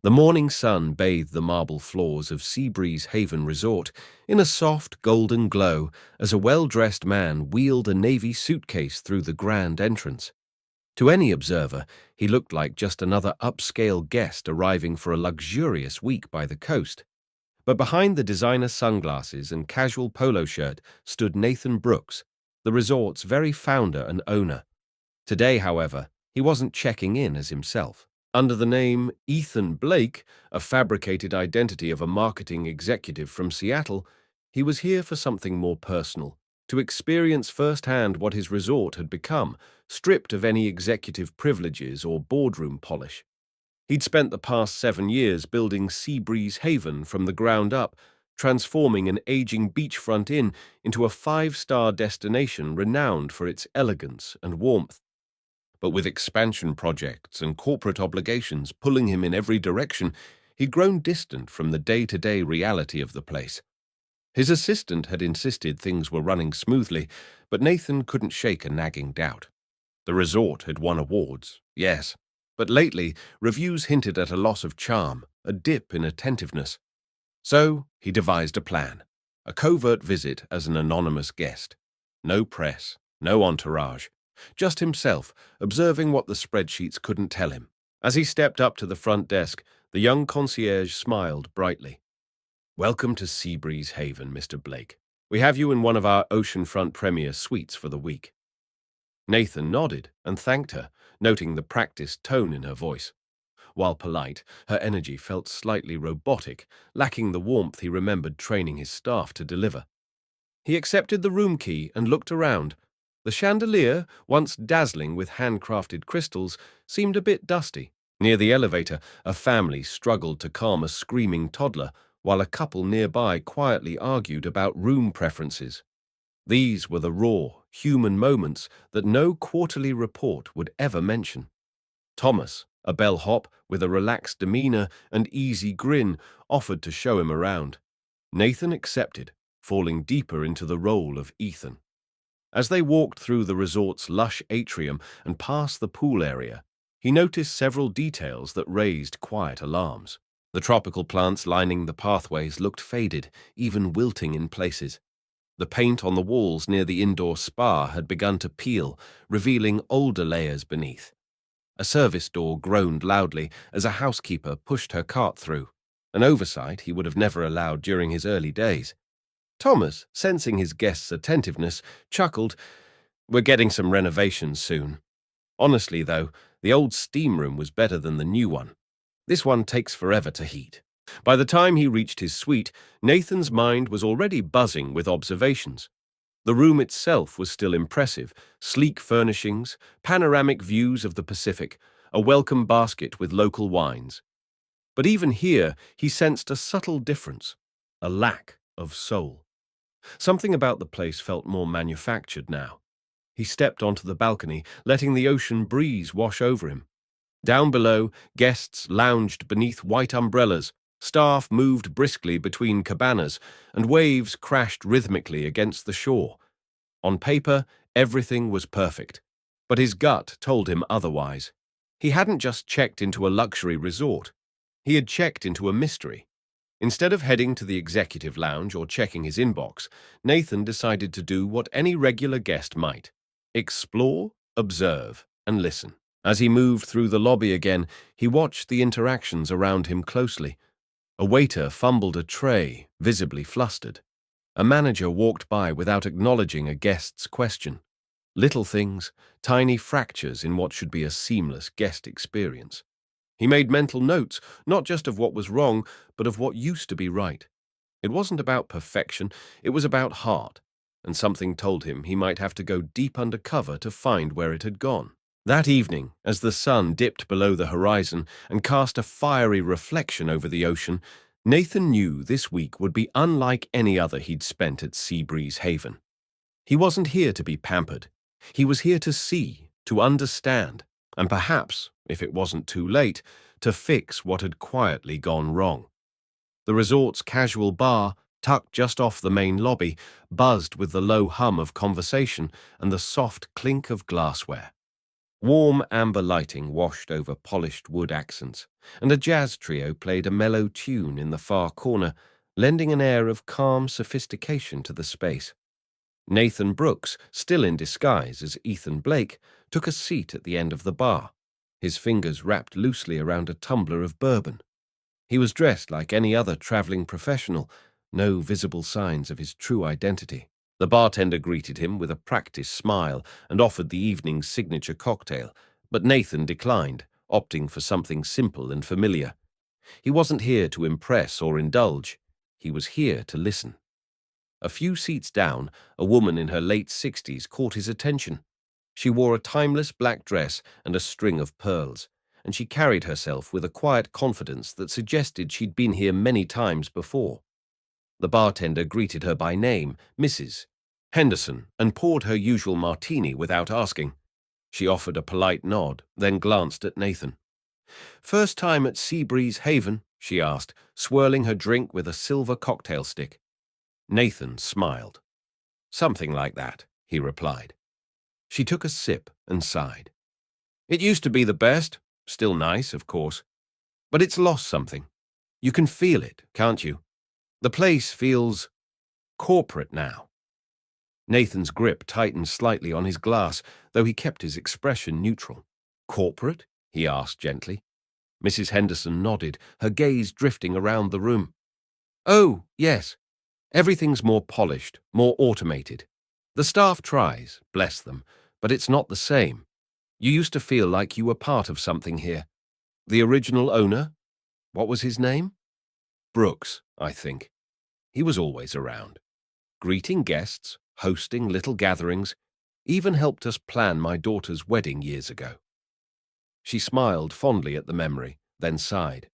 The morning sun bathed the marble floors of Seabreeze Haven Resort in a soft golden glow as a well-dressed man wheeled a navy suitcase through the grand entrance. To any observer, he looked like just another upscale guest arriving for a luxurious week by the coast. But behind the designer sunglasses and casual polo shirt stood Nathan Brooks, the resort's very founder and owner. Today, however, he wasn't checking in as himself. Under the name Ethan Blake, a fabricated identity of a marketing executive from Seattle, he was here for something more personal, to experience firsthand what his resort had become, stripped of any executive privileges or boardroom polish. He'd spent the past 7 years building Seabreeze Haven from the ground up, transforming an aging beachfront inn into a 5-star destination renowned for its elegance and warmth. But with expansion projects and corporate obligations pulling him in every direction, he'd grown distant from the day-to-day reality of the place. His assistant had insisted things were running smoothly, but Nathan couldn't shake a nagging doubt. The resort had won awards, yes, but lately reviews hinted at a loss of charm, a dip in attentiveness. So he devised a plan, a covert visit as an anonymous guest. No press, no entourage. Just himself, observing what the spreadsheets couldn't tell him. As he stepped up to the front desk, the young concierge smiled brightly. "Welcome to Seabreeze Haven, Mr. Blake. We have you in one of our oceanfront premier suites for the week." Nathan nodded and thanked her, noting the practiced tone in her voice. While polite, her energy felt slightly robotic, lacking the warmth he remembered training his staff to deliver. He accepted the room key and looked around. The chandelier, once dazzling with handcrafted crystals, seemed a bit dusty. Near the elevator, a family struggled to calm a screaming toddler, while a couple nearby quietly argued about room preferences. These were the raw, human moments that no quarterly report would ever mention. Thomas, a bellhop with a relaxed demeanor and easy grin, offered to show him around. Nathan accepted, falling deeper into the role of Ethan. As they walked through the resort's lush atrium and past the pool area, he noticed several details that raised quiet alarms. The tropical plants lining the pathways looked faded, even wilting in places. The paint on the walls near the indoor spa had begun to peel, revealing older layers beneath. A service door groaned loudly as a housekeeper pushed her cart through, an oversight he would have never allowed during his early days. Thomas, sensing his guest's attentiveness, chuckled, "We're getting some renovations soon." Honestly, though, the old steam room was better than the new one. This one takes forever to heat. By the time he reached his suite, Nathan's mind was already buzzing with observations. The room itself was still impressive, sleek furnishings, panoramic views of the Pacific, a welcome basket with local wines. But even here, he sensed a subtle difference, a lack of soul. Something about the place felt more manufactured now. He stepped onto the balcony, letting the ocean breeze wash over him. Down below, guests lounged beneath white umbrellas, staff moved briskly between cabanas, and waves crashed rhythmically against the shore. On paper, everything was perfect, but his gut told him otherwise. He hadn't just checked into a luxury resort. He had checked into a mystery. Instead of heading to the executive lounge or checking his inbox, Nathan decided to do what any regular guest might: explore, observe, and listen. As he moved through the lobby again, he watched the interactions around him closely. A waiter fumbled a tray, visibly flustered. A manager walked by without acknowledging a guest's question. Little things, tiny fractures in what should be a seamless guest experience. He made mental notes, not just of what was wrong, but of what used to be right. It wasn't about perfection, it was about heart, and something told him he might have to go deep undercover to find where it had gone. That evening, as the sun dipped below the horizon and cast a fiery reflection over the ocean, Nathan knew this week would be unlike any other he'd spent at Seabreeze Haven. He wasn't here to be pampered. He was here to see, to understand, and perhaps, if it wasn't too late, to fix what had quietly gone wrong. The resort's casual bar, tucked just off the main lobby, buzzed with the low hum of conversation and the soft clink of glassware. Warm amber lighting washed over polished wood accents, and a jazz trio played a mellow tune in the far corner, lending an air of calm sophistication to the space. Nathan Brooks, still in disguise as Ethan Blake, took a seat at the end of the bar, his fingers wrapped loosely around a tumbler of bourbon. He was dressed like any other traveling professional, no visible signs of his true identity. The bartender greeted him with a practiced smile and offered the evening's signature cocktail, but Nathan declined, opting for something simple and familiar. He wasn't here to impress or indulge. He was here to listen. A few seats down, a woman in her late 60s caught his attention. She wore a timeless black dress and a string of pearls, and she carried herself with a quiet confidence that suggested she'd been here many times before. The bartender greeted her by name, Mrs. Henderson, and poured her usual martini without asking. She offered a polite nod, then glanced at Nathan. "First time at Seabreeze Haven?" she asked, swirling her drink with a silver cocktail stick. Nathan smiled. "Something like that," he replied. She took a sip and sighed. "It used to be the best, still nice, of course, but it's lost something. You can feel it, can't you? The place feels corporate now." Nathan's grip tightened slightly on his glass, though he kept his expression neutral. "Corporate?" he asked gently. Mrs. Henderson nodded, her gaze drifting around the room. "Oh, yes. Everything's more polished, more automated. The staff tries, bless them, but it's not the same. You used to feel like you were part of something here. The original owner? What was his name? Brooks, I think. He was always around, greeting guests, hosting little gatherings, even helped us plan my daughter's wedding years ago." She smiled fondly at the memory, then sighed.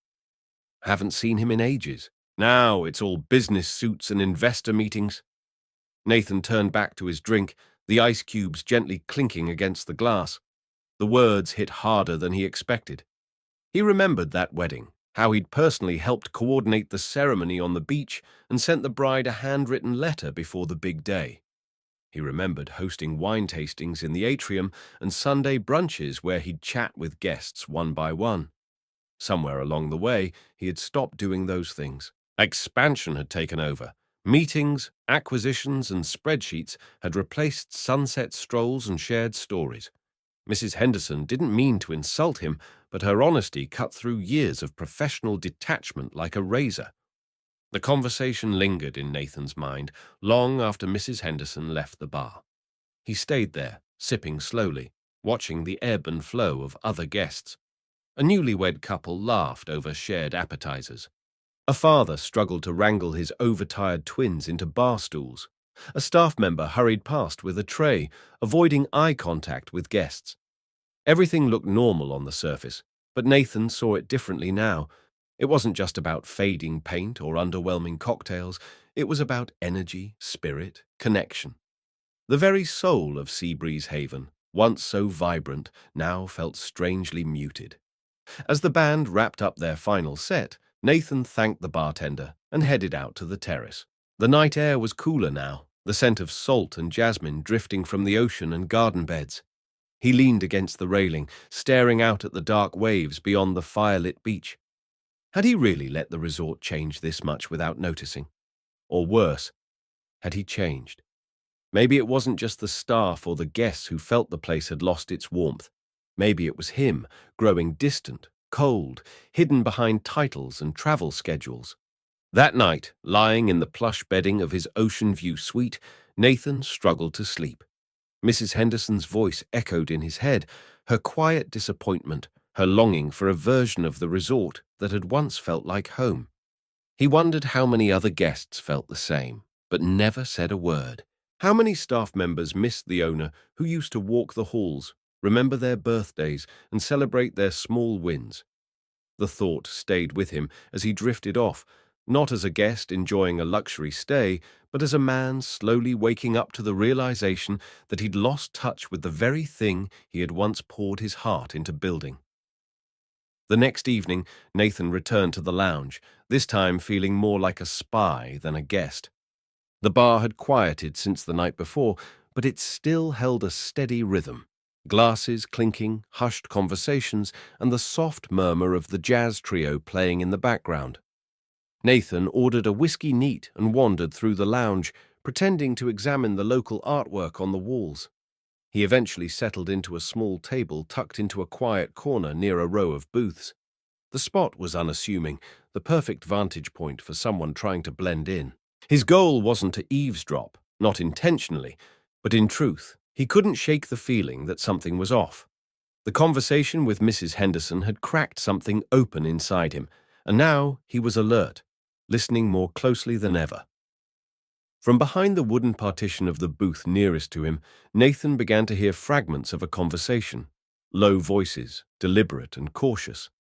"Haven't seen him in ages. Now it's all business suits and investor meetings." Nathan turned back to his drink, the ice cubes gently clinking against the glass. The words hit harder than he expected. He remembered that wedding, how he'd personally helped coordinate the ceremony on the beach and sent the bride a handwritten letter before the big day. He remembered hosting wine tastings in the atrium and Sunday brunches where he'd chat with guests one by one. Somewhere along the way, he had stopped doing those things. Expansion had taken over. Meetings, acquisitions, and spreadsheets had replaced sunset strolls and shared stories. Mrs. Henderson didn't mean to insult him, but her honesty cut through years of professional detachment like a razor. The conversation lingered in Nathan's mind long after Mrs. Henderson left the bar. He stayed there, sipping slowly, watching the ebb and flow of other guests. A newlywed couple laughed over shared appetizers. A father struggled to wrangle his overtired twins into bar stools. A staff member hurried past with a tray, avoiding eye contact with guests. Everything looked normal on the surface, but Nathan saw it differently now. It wasn't just about fading paint or underwhelming cocktails. It was about energy, spirit, connection. The very soul of Seabreeze Haven, once so vibrant, now felt strangely muted. As the band wrapped up their final set, Nathan thanked the bartender and headed out to the terrace. The night air was cooler now, the scent of salt and jasmine drifting from the ocean and garden beds. He leaned against the railing, staring out at the dark waves beyond the firelit beach. Had he really let the resort change this much without noticing? Or worse, had he changed? Maybe it wasn't just the staff or the guests who felt the place had lost its warmth. Maybe it was him, growing distant, cold, hidden behind titles and travel schedules. That night, lying in the plush bedding of his ocean view suite, Nathan struggled to sleep. Mrs. Henderson's voice echoed in his head, her quiet disappointment, her longing for a version of the resort that had once felt like home. He wondered how many other guests felt the same, but never said a word. How many staff members missed the owner who used to walk the halls, remember their birthdays, and celebrate their small wins? The thought stayed with him as he drifted off, not as a guest enjoying a luxury stay, but as a man slowly waking up to the realization that he'd lost touch with the very thing he had once poured his heart into building. The next evening, Nathan returned to the lounge, this time feeling more like a spy than a guest. The bar had quieted since the night before, but it still held a steady rhythm. Glasses clinking, hushed conversations, and the soft murmur of the jazz trio playing in the background. Nathan ordered a whiskey neat and wandered through the lounge, pretending to examine the local artwork on the walls. He eventually settled into a small table tucked into a quiet corner near a row of booths. The spot was unassuming, the perfect vantage point for someone trying to blend in. His goal wasn't to eavesdrop, not intentionally, but in truth, he couldn't shake the feeling that something was off. The conversation with Mrs. Henderson had cracked something open inside him, and now he was alert, listening more closely than ever. From behind the wooden partition of the booth nearest to him, Nathan began to hear fragments of a conversation, low voices, deliberate and cautious.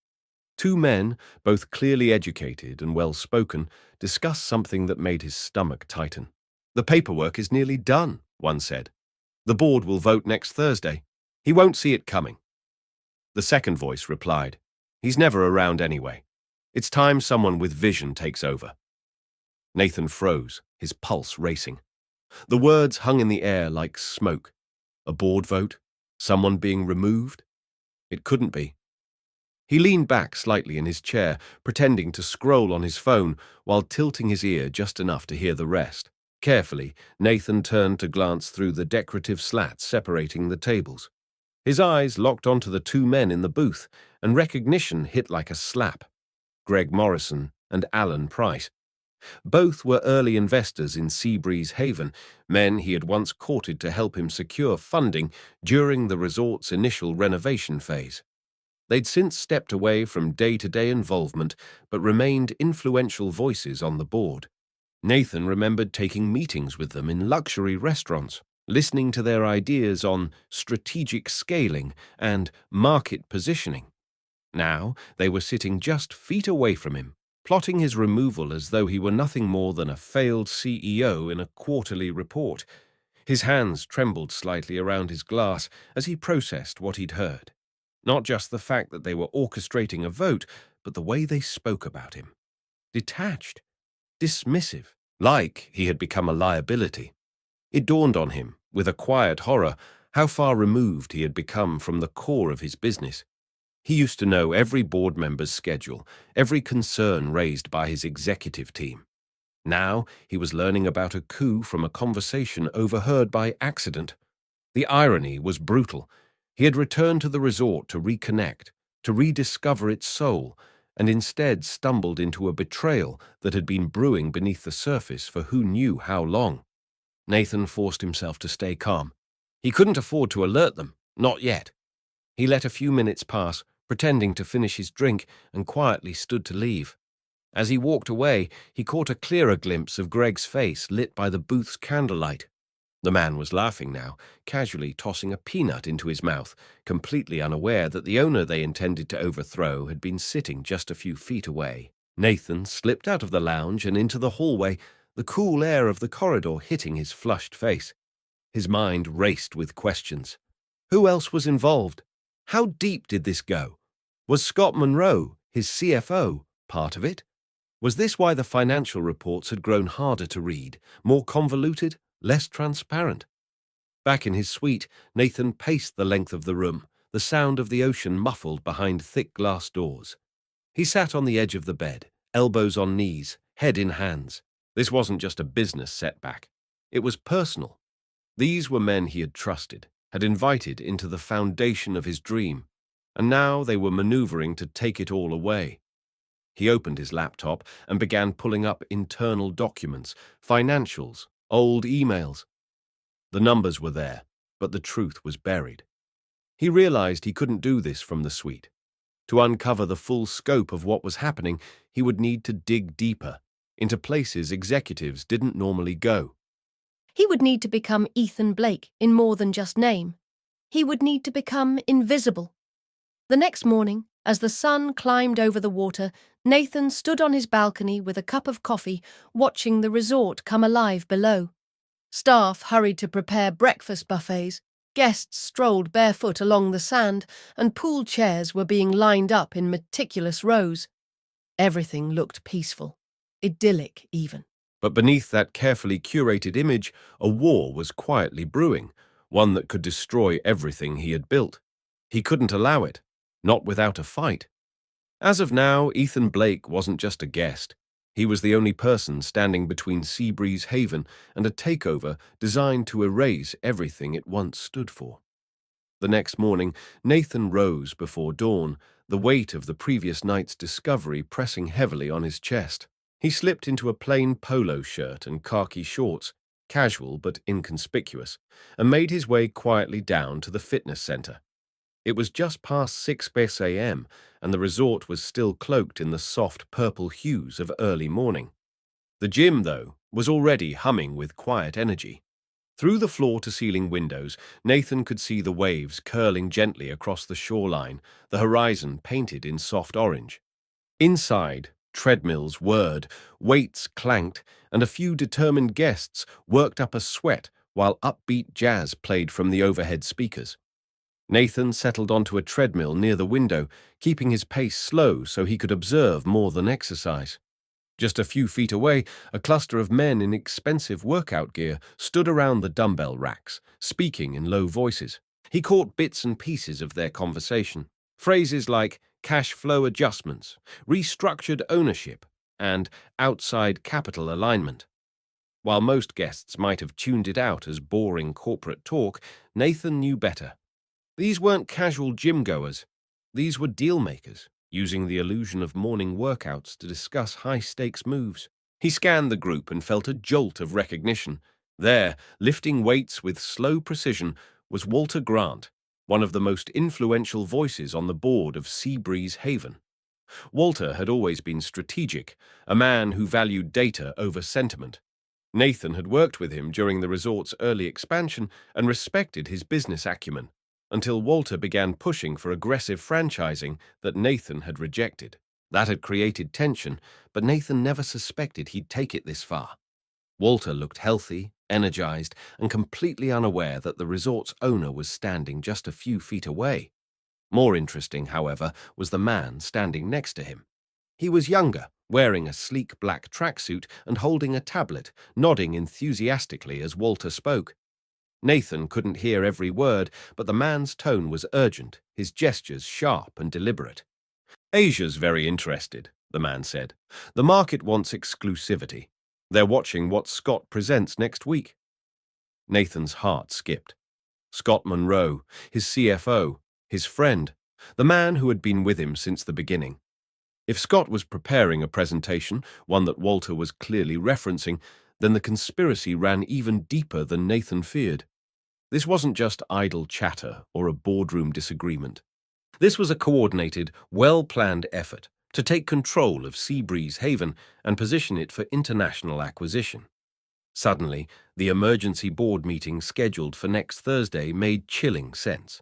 Two men, both clearly educated and well-spoken, discussed something that made his stomach tighten. "The paperwork is nearly done," one said. "The board will vote next Thursday. He won't see it coming." The second voice replied, "He's never around anyway. It's time someone with vision takes over." Nathan froze, his pulse racing. The words hung in the air like smoke. A board vote? Someone being removed? It couldn't be. He leaned back slightly in his chair, pretending to scroll on his phone while tilting his ear just enough to hear the rest. Carefully, Nathan turned to glance through the decorative slats separating the tables. His eyes locked onto the two men in the booth, and recognition hit like a slap. Greg Morrison and Alan Price. Both were early investors in Seabreeze Haven, men he had once courted to help him secure funding during the resort's initial renovation phase. They'd since stepped away from day-to-day involvement, but remained influential voices on the board. Nathan remembered taking meetings with them in luxury restaurants, listening to their ideas on strategic scaling and market positioning. Now they were sitting just feet away from him, plotting his removal as though he were nothing more than a failed CEO in a quarterly report. His hands trembled slightly around his glass as he processed what he'd heard. Not just the fact that they were orchestrating a vote, but the way they spoke about him. Detached, dismissive, like he had become a liability. It dawned on him, with a quiet horror, how far removed he had become from the core of his business. He used to know every board member's schedule, every concern raised by his executive team. Now he was learning about a coup from a conversation overheard by accident. The irony was brutal. He had returned to the resort to reconnect, to rediscover its soul, and instead stumbled into a betrayal that had been brewing beneath the surface for who knew how long. Nathan forced himself to stay calm. He couldn't afford to alert them, not yet. He let a few minutes pass, pretending to finish his drink, and quietly stood to leave. As he walked away, he caught a clearer glimpse of Greg's face lit by the booth's candlelight. The man was laughing now, casually tossing a peanut into his mouth, completely unaware that the owner they intended to overthrow had been sitting just a few feet away. Nathan slipped out of the lounge and into the hallway, the cool air of the corridor hitting his flushed face. His mind raced with questions. Who else was involved? How deep did this go? Was Scott Monroe, his CFO, part of it? Was this why the financial reports had grown harder to read, more convoluted, less transparent? Back in his suite, Nathan paced the length of the room, the sound of the ocean muffled behind thick glass doors. He sat on the edge of the bed, elbows on knees, head in hands. This wasn't just a business setback. It was personal. These were men he had trusted, had invited into the foundation of his dream, and now they were maneuvering to take it all away. He opened his laptop and began pulling up internal documents, financials, old emails. The numbers were there, but the truth was buried. He realized he couldn't do this from the suite. To uncover the full scope of what was happening, he would need to dig deeper, into places executives didn't normally go. He would need to become Ethan Blake in more than just name. He would need to become invisible. The next morning, as the sun climbed over the water, Nathan stood on his balcony with a cup of coffee, watching the resort come alive below. Staff hurried to prepare breakfast buffets, guests strolled barefoot along the sand, and pool chairs were being lined up in meticulous rows. Everything looked peaceful, idyllic even. But beneath that carefully curated image, a war was quietly brewing, one that could destroy everything he had built. He couldn't allow it, not without a fight. As of now, Ethan Blake wasn't just a guest. He was the only person standing between Seabreeze Haven and a takeover designed to erase everything it once stood for. The next morning, Nathan rose before dawn, the weight of the previous night's discovery pressing heavily on his chest. He slipped into a plain polo shirt and khaki shorts, casual but inconspicuous, and made his way quietly down to the fitness center. It was just past 6 a.m., and the resort was still cloaked in the soft purple hues of early morning. The gym, though, was already humming with quiet energy. Through the floor-to-ceiling windows, Nathan could see the waves curling gently across the shoreline, the horizon painted in soft orange. Inside, treadmills whirred, weights clanked, and a few determined guests worked up a sweat while upbeat jazz played from the overhead speakers. Nathan settled onto a treadmill near the window, keeping his pace slow so he could observe more than exercise. Just a few feet away, a cluster of men in expensive workout gear stood around the dumbbell racks, speaking in low voices. He caught bits and pieces of their conversation. Phrases like cash flow adjustments, restructured ownership, and outside capital alignment. While most guests might have tuned it out as boring corporate talk, Nathan knew better. These weren't casual gym-goers. These were deal-makers, using the illusion of morning workouts to discuss high-stakes moves. He scanned the group and felt a jolt of recognition. There, lifting weights with slow precision, was Walter Grant, one of the most influential voices on the board of Seabreeze Haven. Walter had always been strategic, a man who valued data over sentiment. Nathan had worked with him during the resort's early expansion and respected his business acumen, until Walter began pushing for aggressive franchising that Nathan had rejected. That had created tension, but Nathan never suspected he'd take it this far. Walter looked healthy, energized, and completely unaware that the resort's owner was standing just a few feet away. More interesting, however, was the man standing next to him. He was younger, wearing a sleek black tracksuit and holding a tablet, nodding enthusiastically as Walter spoke. Nathan couldn't hear every word, but the man's tone was urgent, his gestures sharp and deliberate. "Asia's very interested," the man said. "The market wants exclusivity. They're watching what Scott presents next week." Nathan's heart skipped. Scott Monroe, his CFO, his friend, the man who had been with him since the beginning. If Scott was preparing a presentation, one that Walter was clearly referencing, then the conspiracy ran even deeper than Nathan feared. This wasn't just idle chatter or a boardroom disagreement. This was a coordinated, well-planned effort to take control of Seabreeze Haven and position it for international acquisition. Suddenly, the emergency board meeting scheduled for next Thursday made chilling sense.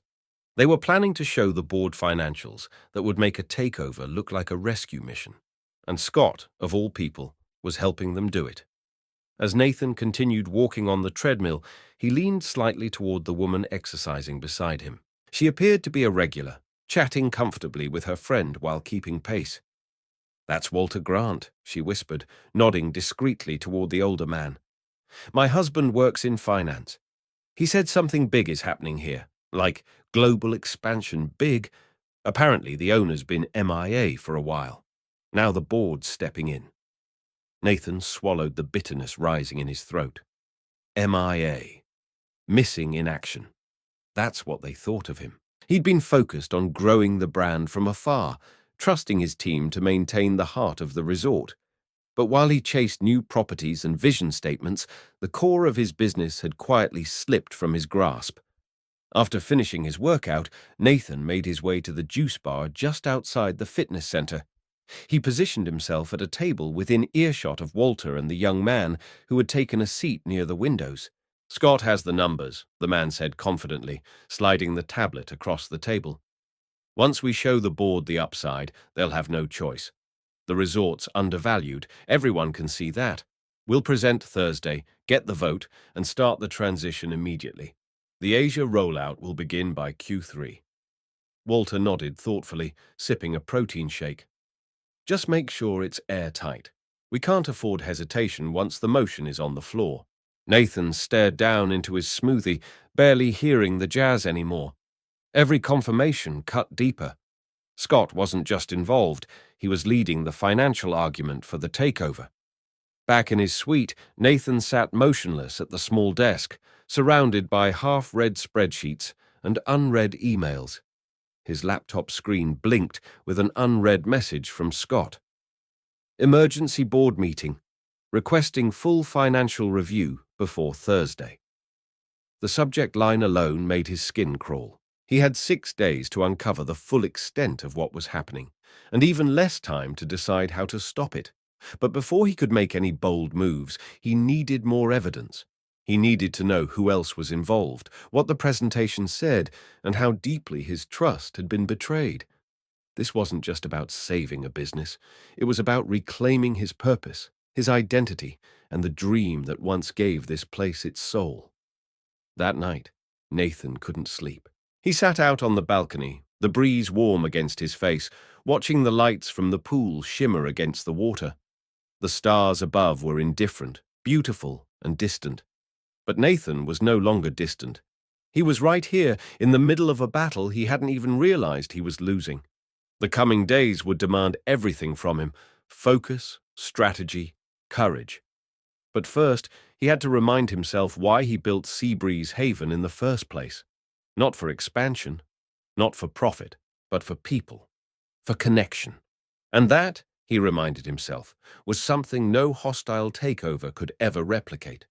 They were planning to show the board financials that would make a takeover look like a rescue mission, and Scott, of all people, was helping them do it. As Nathan continued walking on the treadmill, he leaned slightly toward the woman exercising beside him. She appeared to be a regular, chatting comfortably with her friend while keeping pace. "That's Walter Grant," she whispered, nodding discreetly toward the older man. "My husband works in finance. He said something big is happening here, like global expansion big. Apparently the owner's been MIA for a while. Now the board's stepping in." Nathan swallowed the bitterness rising in his throat. MIA. Missing in action. That's what they thought of him. He'd been focused on growing the brand from afar, trusting his team to maintain the heart of the resort. But while he chased new properties and vision statements, the core of his business had quietly slipped from his grasp. After finishing his workout, Nathan made his way to the juice bar just outside the fitness center. He positioned himself at a table within earshot of Walter and the young man who had taken a seat near the windows. "Scott has the numbers," the man said confidently, sliding the tablet across the table. "Once we show the board the upside, they'll have no choice. The resort's undervalued, everyone can see that. We'll present Thursday, get the vote, and start the transition immediately. The Asia rollout will begin by Q3. Walter nodded thoughtfully, sipping a protein shake. "Just make sure it's airtight. We can't afford hesitation once the motion is on the floor." Nathan stared down into his smoothie, barely hearing the jazz anymore. Every confirmation cut deeper. Scott wasn't just involved, he was leading the financial argument for the takeover. Back in his suite, Nathan sat motionless at the small desk, surrounded by half-read spreadsheets and unread emails. His laptop screen blinked with an unread message from Scott. Emergency board meeting, requesting full financial review before Thursday. The subject line alone made his skin crawl. He had 6 days to uncover the full extent of what was happening, and even less time to decide how to stop it. But before he could make any bold moves, he needed more evidence. He needed to know who else was involved, what the presentation said, and how deeply his trust had been betrayed. This wasn't just about saving a business. It was about reclaiming his purpose, his identity, and the dream that once gave this place its soul. That night, Nathan couldn't sleep. He sat out on the balcony, the breeze warm against his face, watching the lights from the pool shimmer against the water. The stars above were indifferent, beautiful, and distant. But Nathan was no longer distant. He was right here, in the middle of a battle he hadn't even realized he was losing. The coming days would demand everything from him: focus, strategy, courage. But first, he had to remind himself why he built Seabreeze Haven in the first place. Not for expansion, not for profit, but for people, for connection. And that, he reminded himself, was something no hostile takeover could ever replicate.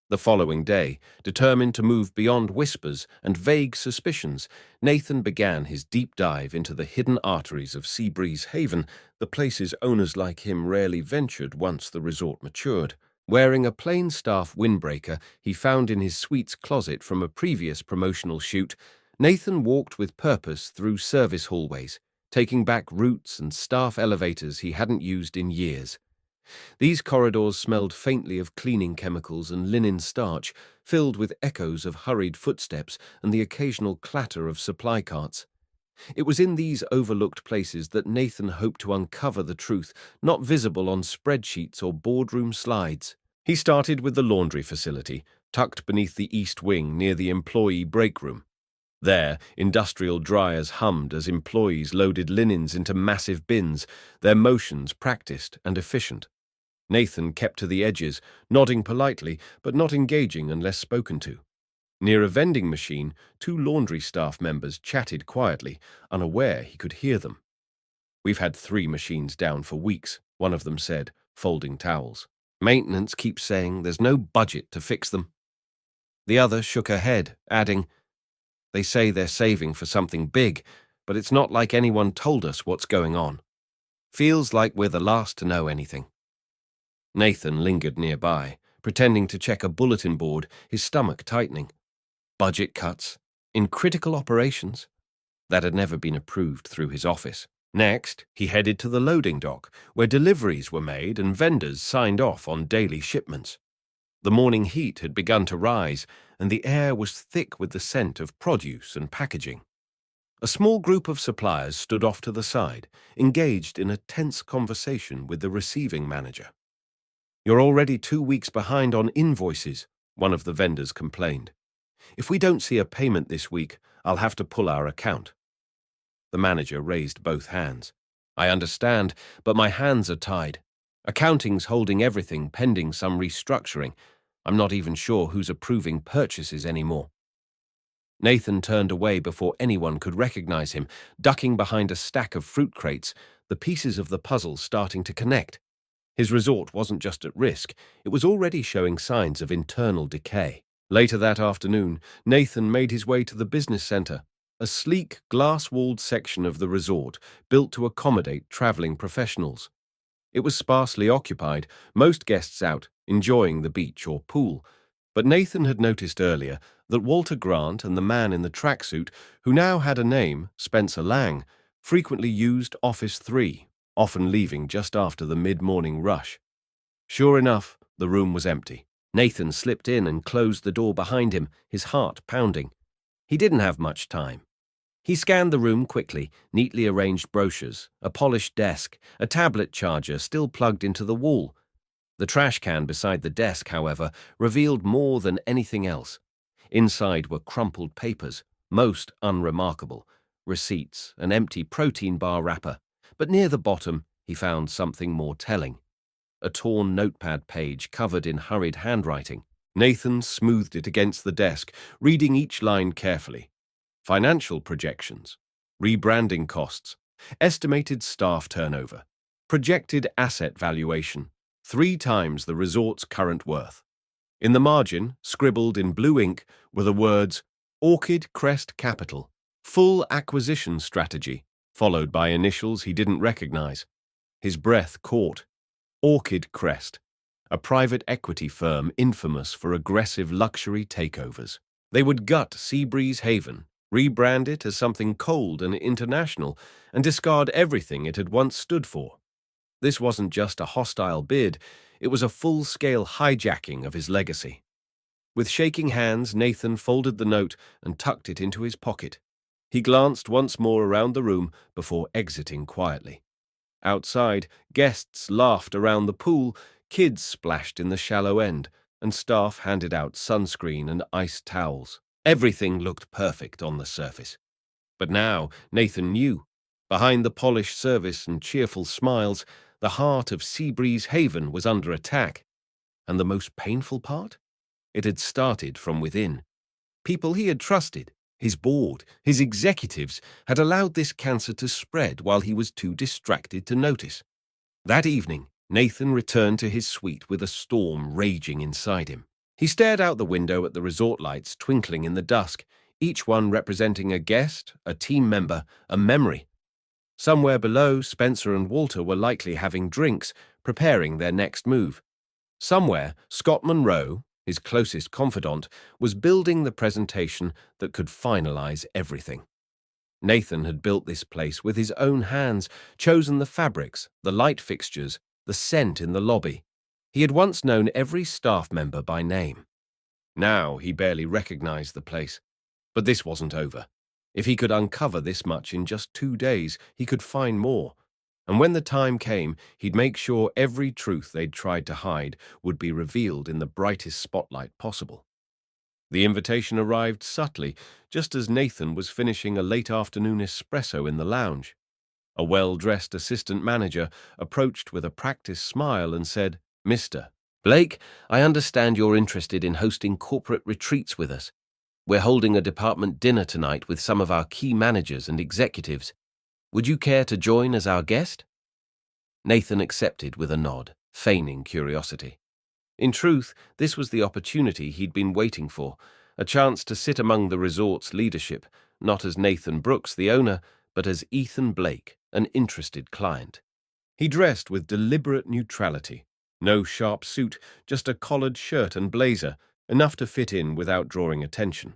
The following day, determined to move beyond whispers and vague suspicions, Nathan began his deep dive into the hidden arteries of Seabreeze Haven, the places owners like him rarely ventured once the resort matured. Wearing a plain staff windbreaker he found in his suite's closet from a previous promotional shoot, Nathan walked with purpose through service hallways, taking back routes and staff elevators he hadn't used in years. These corridors smelled faintly of cleaning chemicals and linen starch, filled with echoes of hurried footsteps and the occasional clatter of supply carts. It was in these overlooked places that Nathan hoped to uncover the truth, not visible on spreadsheets or boardroom slides. He started with the laundry facility, tucked beneath the east wing near the employee break room. There, industrial dryers hummed as employees loaded linens into massive bins, their motions practiced and efficient. Nathan kept to the edges, nodding politely, but not engaging unless spoken to. Near a vending machine, 2 laundry staff members chatted quietly, unaware he could hear them. "We've had 3 machines down for weeks," one of them said, folding towels. "Maintenance keeps saying there's no budget to fix them." The other shook her head, adding, "They say they're saving for something big, but it's not like anyone told us what's going on. Feels like we're the last to know anything." Nathan lingered nearby, pretending to check a bulletin board, his stomach tightening. Budget cuts, in critical operations. That had never been approved through his office. Next, he headed to the loading dock, where deliveries were made and vendors signed off on daily shipments. The morning heat had begun to rise, and the air was thick with the scent of produce and packaging. A small group of suppliers stood off to the side, engaged in a tense conversation with the receiving manager. "You're already 2 weeks behind on invoices," one of the vendors complained. "If we don't see a payment this week, I'll have to pull our account." The manager raised both hands. "I understand, but my hands are tied. Accounting's holding everything pending some restructuring. I'm not even sure who's approving purchases anymore." Nathan turned away before anyone could recognize him, ducking behind a stack of fruit crates, the pieces of the puzzle starting to connect. His resort wasn't just at risk, it was already showing signs of internal decay. Later that afternoon, Nathan made his way to the business center, a sleek, glass-walled section of the resort built to accommodate traveling professionals. It was sparsely occupied, most guests out, enjoying the beach or pool. But Nathan had noticed earlier that Walter Grant and the man in the tracksuit, who now had a name, Spencer Lang, frequently used Office 3, often leaving just after the mid-morning rush. Sure enough, the room was empty. Nathan slipped in and closed the door behind him, his heart pounding. He didn't have much time. He scanned the room quickly, neatly arranged brochures, a polished desk, a tablet charger still plugged into the wall. The trash can beside the desk, however, revealed more than anything else. Inside were crumpled papers, most unremarkable, receipts, an empty protein bar wrapper, but near the bottom he found something more telling. A torn notepad page covered in hurried handwriting. Nathan smoothed it against the desk, reading each line carefully. Financial projections, rebranding costs, estimated staff turnover, projected asset valuation, 3 times the resort's current worth. In the margin, scribbled in blue ink, were the words Orchid Crest Capital, full acquisition strategy, followed by initials he didn't recognize. His breath caught. Orchid Crest, a private equity firm infamous for aggressive luxury takeovers. They would gut Seabreeze Haven, rebrand it as something cold and international, and discard everything it had once stood for. This wasn't just a hostile bid, it was a full-scale hijacking of his legacy. With shaking hands, Nathan folded the note and tucked it into his pocket. He glanced once more around the room before exiting quietly. Outside, guests laughed around the pool, kids splashed in the shallow end, and staff handed out sunscreen and iced towels. Everything looked perfect on the surface. But now Nathan knew. Behind the polished service and cheerful smiles, the heart of Seabreeze Haven was under attack. And the most painful part? It had started from within. People he had trusted, his board, his executives, had allowed this cancer to spread while he was too distracted to notice. That evening, Nathan returned to his suite with a storm raging inside him. He stared out the window at the resort lights twinkling in the dusk, each one representing a guest, a team member, a memory. Somewhere below, Spencer and Walter were likely having drinks, preparing their next move. Somewhere, Scott Monroe, his closest confidant, was building the presentation that could finalize everything. Nathan had built this place with his own hands, chosen the fabrics, the light fixtures, the scent in the lobby. He had once known every staff member by name. Now he barely recognized the place. But this wasn't over. If he could uncover this much in just 2 days, he could find more. And when the time came, he'd make sure every truth they'd tried to hide would be revealed in the brightest spotlight possible. The invitation arrived subtly, just as Nathan was finishing a late afternoon espresso in the lounge. A well-dressed assistant manager approached with a practiced smile and said, "Mr. Blake, I understand you're interested in hosting corporate retreats with us. We're holding a department dinner tonight with some of our key managers and executives. Would you care to join as our guest?" Nathan accepted with a nod, feigning curiosity. In truth, this was the opportunity he'd been waiting for, a chance to sit among the resort's leadership, not as Nathan Brooks, the owner, but as Ethan Blake, an interested client. He dressed with deliberate neutrality. No sharp suit, just a collared shirt and blazer, enough to fit in without drawing attention.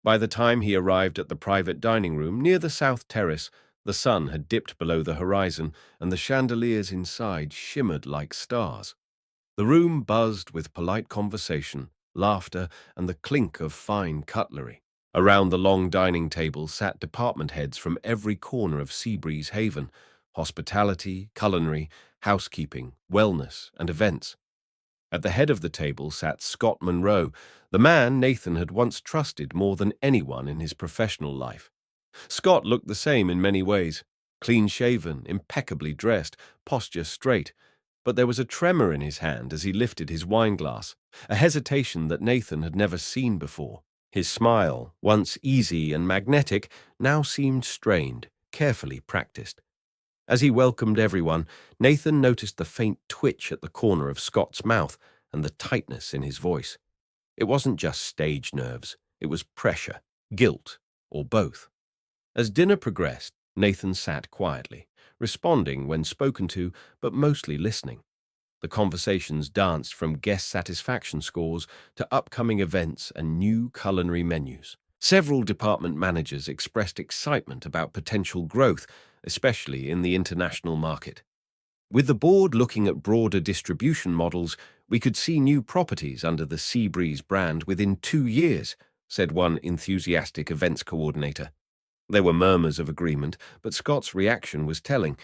By the time he arrived at the private dining room near the south terrace, the sun had dipped below the horizon and the chandeliers inside shimmered like stars. The room buzzed with polite conversation, laughter, and the clink of fine cutlery. Around the long dining table sat department heads from every corner of Seabreeze Haven: hospitality, culinary, housekeeping, wellness, and events. At the head of the table sat Scott Monroe, the man Nathan had once trusted more than anyone in his professional life. Scott looked the same in many ways, clean-shaven, impeccably dressed, posture straight, but there was a tremor in his hand as he lifted his wineglass, a hesitation that Nathan had never seen before. His smile, once easy and magnetic, now seemed strained, carefully practiced. As he welcomed everyone, Nathan noticed the faint twitch at the corner of Scott's mouth and the tightness in his voice. It wasn't just stage nerves, it was pressure, guilt, or both. As dinner progressed, Nathan sat quietly, responding when spoken to, but mostly listening. The conversations danced from guest satisfaction scores to upcoming events and new culinary menus. Several department managers expressed excitement about potential growth, especially in the international market. With the board looking at broader distribution models, we could see new properties under the Seabreeze brand within 2 years, said one enthusiastic events coordinator. There were murmurs of agreement, but Scott's reaction was telling.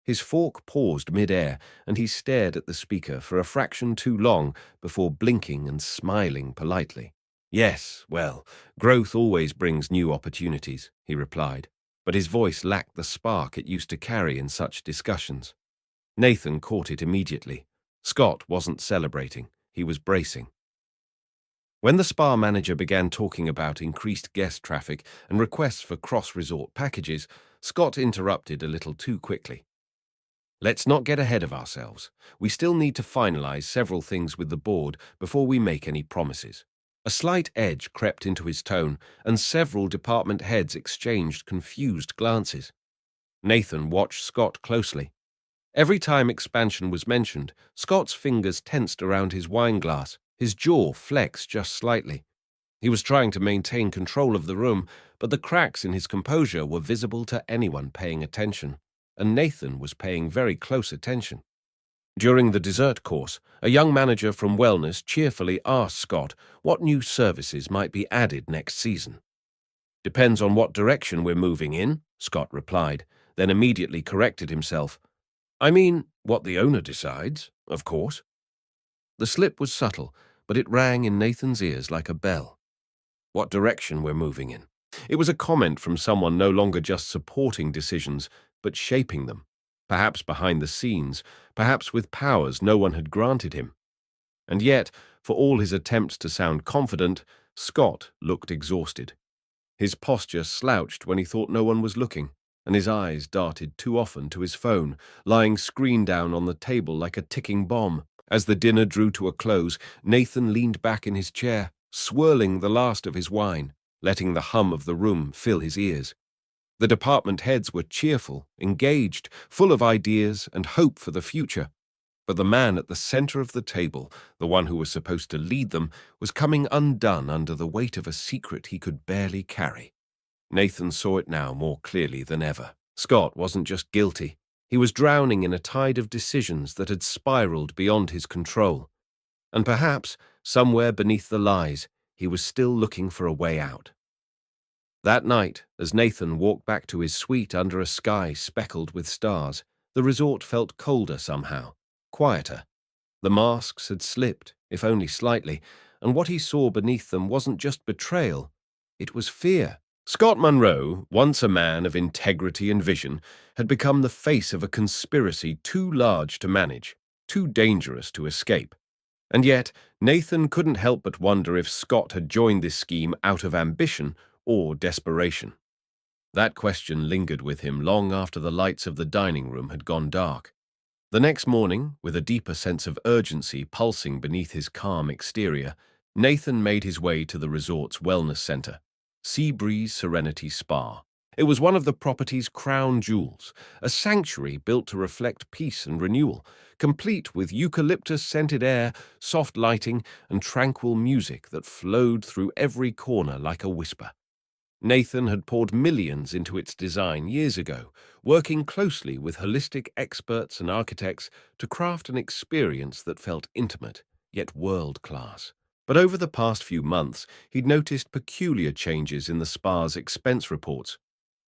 His fork paused mid-air, and he stared at the speaker for a fraction too long before blinking and smiling politely. "Yes, well, growth always brings new opportunities," he replied, but his voice lacked the spark it used to carry in such discussions. Nathan caught it immediately. Scott wasn't celebrating, he was bracing. When the spa manager began talking about increased guest traffic and requests for cross-resort packages, Scott interrupted a little too quickly. "Let's not get ahead of ourselves. We still need to finalize several things with the board before we make any promises." A slight edge crept into his tone, and several department heads exchanged confused glances. Nathan watched Scott closely. Every time expansion was mentioned, Scott's fingers tensed around his wine glass, his jaw flexed just slightly. He was trying to maintain control of the room, but the cracks in his composure were visible to anyone paying attention, and Nathan was paying very close attention. During the dessert course, a young manager from Wellness cheerfully asked Scott what new services might be added next season. "Depends on what direction we're moving in," Scott replied, then immediately corrected himself. "I mean, what the owner decides, of course." The slip was subtle, but it rang in Nathan's ears like a bell. What direction we're moving in. It was a comment from someone no longer just supporting decisions, but shaping them, perhaps behind the scenes, perhaps with powers no one had granted him. And yet, for all his attempts to sound confident, Scott looked exhausted. His posture slouched when he thought no one was looking, and his eyes darted too often to his phone, lying screen down on the table like a ticking bomb. As the dinner drew to a close, Nathan leaned back in his chair, swirling the last of his wine, letting the hum of the room fill his ears. The department heads were cheerful, engaged, full of ideas and hope for the future. But the man at the center of the table, the one who was supposed to lead them, was coming undone under the weight of a secret he could barely carry. Nathan saw it now more clearly than ever. Scott wasn't just guilty. He was drowning in a tide of decisions that had spiraled beyond his control. And perhaps, somewhere beneath the lies, he was still looking for a way out. That night, as Nathan walked back to his suite under a sky speckled with stars, the resort felt colder somehow, quieter. The masks had slipped, if only slightly, and what he saw beneath them wasn't just betrayal, it was fear. Scott Munro, once a man of integrity and vision, had become the face of a conspiracy too large to manage, too dangerous to escape. And yet, Nathan couldn't help but wonder if Scott had joined this scheme out of ambition or desperation. That question lingered with him long after the lights of the dining room had gone dark. The next morning, with a deeper sense of urgency pulsing beneath his calm exterior, Nathan made his way to the resort's wellness center, Seabreeze Serenity Spa. It was one of the property's crown jewels, a sanctuary built to reflect peace and renewal, complete with eucalyptus-scented air, soft lighting, and tranquil music that flowed through every corner like a whisper. Nathan had poured millions into its design years ago, working closely with holistic experts and architects to craft an experience that felt intimate, yet world-class. But over the past few months, he'd noticed peculiar changes in the spa's expense reports.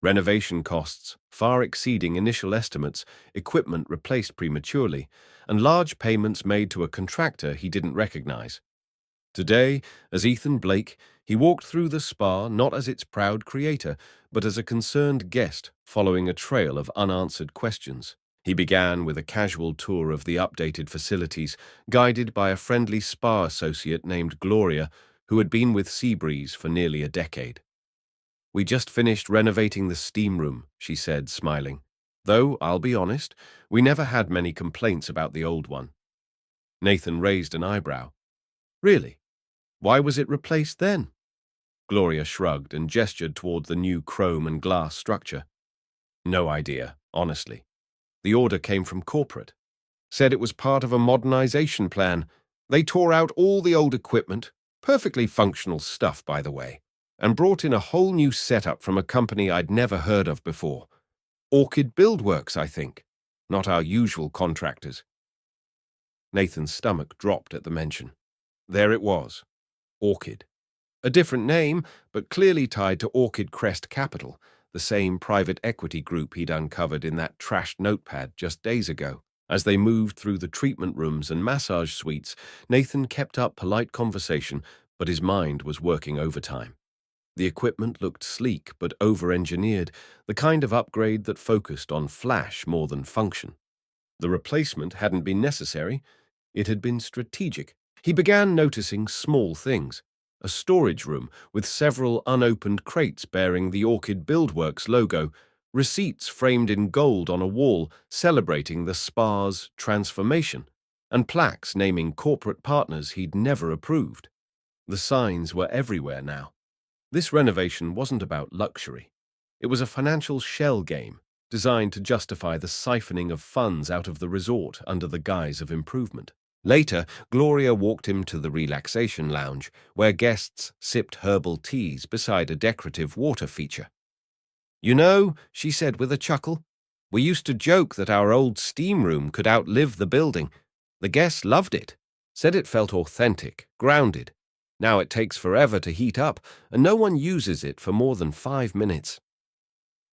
Renovation costs, far exceeding initial estimates, equipment replaced prematurely, and large payments made to a contractor he didn't recognize. Today, as Ethan Blake, he walked through the spa not as its proud creator, but as a concerned guest following a trail of unanswered questions. He began with a casual tour of the updated facilities, guided by a friendly spa associate named Gloria, who had been with Seabreeze for nearly a decade. "We just finished renovating the steam room," she said, smiling. "Though, I'll be honest, we never had many complaints about the old one." Nathan raised an eyebrow. "Really? Why was it replaced then?" Gloria shrugged and gestured toward the new chrome and glass structure. "No idea, honestly. The order came from corporate. Said it was part of a modernization plan. They tore out all the old equipment, perfectly functional stuff, by the way, and brought in a whole new setup from a company I'd never heard of before. Orchid Buildworks, I think. Not our usual contractors." Nathan's stomach dropped at the mention. There it was. Orchid. A different name, but clearly tied to Orchid Crest Capital, the same private equity group he'd uncovered in that trashed notepad just days ago. As they moved through the treatment rooms and massage suites, Nathan kept up polite conversation, but his mind was working overtime. The equipment looked sleek but over-engineered, the kind of upgrade that focused on flash more than function. The replacement hadn't been necessary, it had been strategic. He began noticing small things. A storage room with several unopened crates bearing the Orchid Buildworks logo, receipts framed in gold on a wall celebrating the spa's transformation, and plaques naming corporate partners he'd never approved. The signs were everywhere now. This renovation wasn't about luxury. It was a financial shell game designed to justify the siphoning of funds out of the resort under the guise of improvement. Later, Gloria walked him to the relaxation lounge, where guests sipped herbal teas beside a decorative water feature. "You know," she said with a chuckle, "we used to joke that our old steam room could outlive the building. The guests loved it, said it felt authentic, grounded. Now it takes forever to heat up, and no one uses it for more than 5 minutes."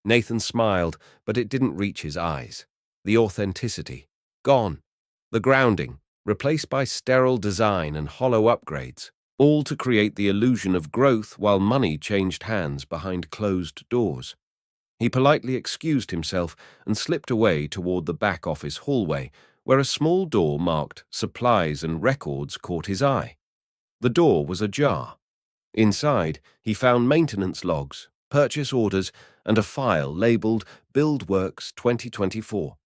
Nathan smiled, but it didn't reach his eyes. The authenticity, gone. The grounding, replaced by sterile design and hollow upgrades, all to create the illusion of growth while money changed hands behind closed doors. He politely excused himself and slipped away toward the back office hallway, where a small door marked Supplies and Records caught his eye. The door was ajar. Inside, he found maintenance logs, purchase orders, and a file labeled Buildworks 2024.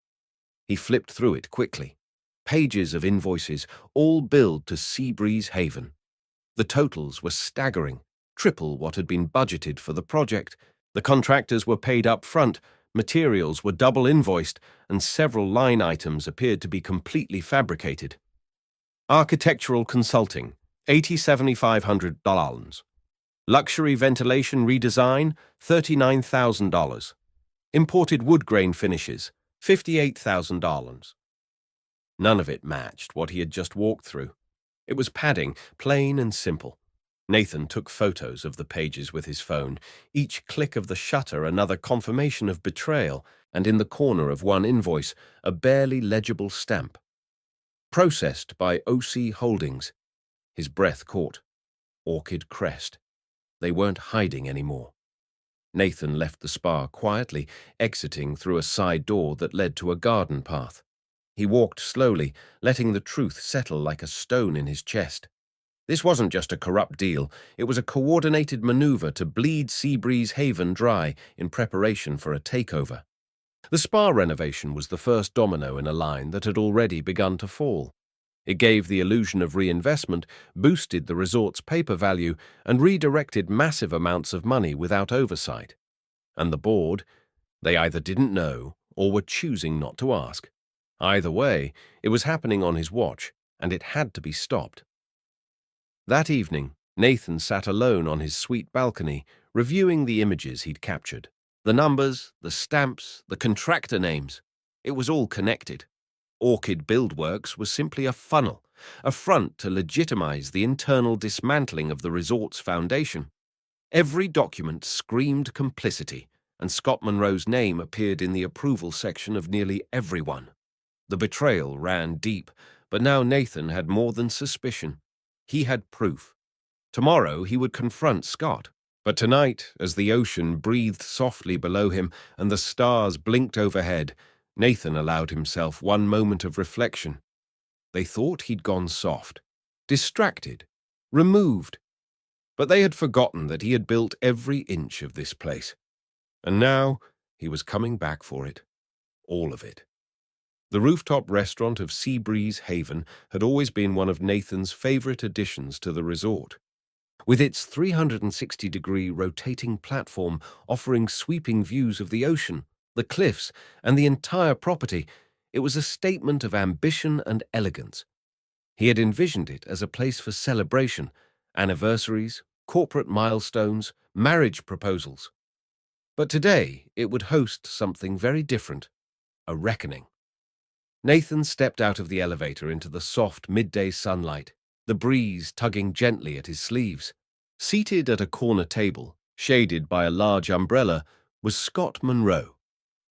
He flipped through it quickly. Pages of invoices, all billed to Seabreeze Haven. The totals were staggering, triple what had been budgeted for the project. The contractors were paid up front, materials were double invoiced, and several line items appeared to be completely fabricated. Architectural consulting, $80,700. Luxury ventilation redesign, $39,000. Imported wood grain finishes, $58,000. None of it matched what he had just walked through. It was padding, plain and simple. Nathan took photos of the pages with his phone, each click of the shutter another confirmation of betrayal, and in the corner of one invoice, a barely legible stamp. Processed by OC Holdings. His breath caught. Orchid Crest. They weren't hiding anymore. Nathan left the spa quietly, exiting through a side door that led to a garden path. He walked slowly, letting the truth settle like a stone in his chest. This wasn't just a corrupt deal, it was a coordinated maneuver to bleed Seabreeze Haven dry in preparation for a takeover. The spa renovation was the first domino in a line that had already begun to fall. It gave the illusion of reinvestment, boosted the resort's paper value, and redirected massive amounts of money without oversight. And the board, they either didn't know or were choosing not to ask. Either way, it was happening on his watch, and it had to be stopped. That evening, Nathan sat alone on his suite balcony, reviewing the images he'd captured. The numbers, the stamps, the contractor names. It was all connected. Orchid Buildworks was simply a funnel, a front to legitimize the internal dismantling of the resort's foundation. Every document screamed complicity, and Scott Monroe's name appeared in the approval section of nearly everyone. The betrayal ran deep, but now Nathan had more than suspicion. He had proof. Tomorrow he would confront Scott. But tonight, as the ocean breathed softly below him and the stars blinked overhead, Nathan allowed himself one moment of reflection. They thought he'd gone soft, distracted, removed. But they had forgotten that he had built every inch of this place. And now he was coming back for it. All of it. The rooftop restaurant of Seabreeze Haven had always been one of Nathan's favorite additions to the resort. With its 360-degree rotating platform offering sweeping views of the ocean, the cliffs, and the entire property, it was a statement of ambition and elegance. He had envisioned it as a place for celebration, anniversaries, corporate milestones, marriage proposals. But today it would host something very different, a reckoning. Nathan stepped out of the elevator into the soft midday sunlight, the breeze tugging gently at his sleeves. Seated at a corner table, shaded by a large umbrella, was Scott Monroe.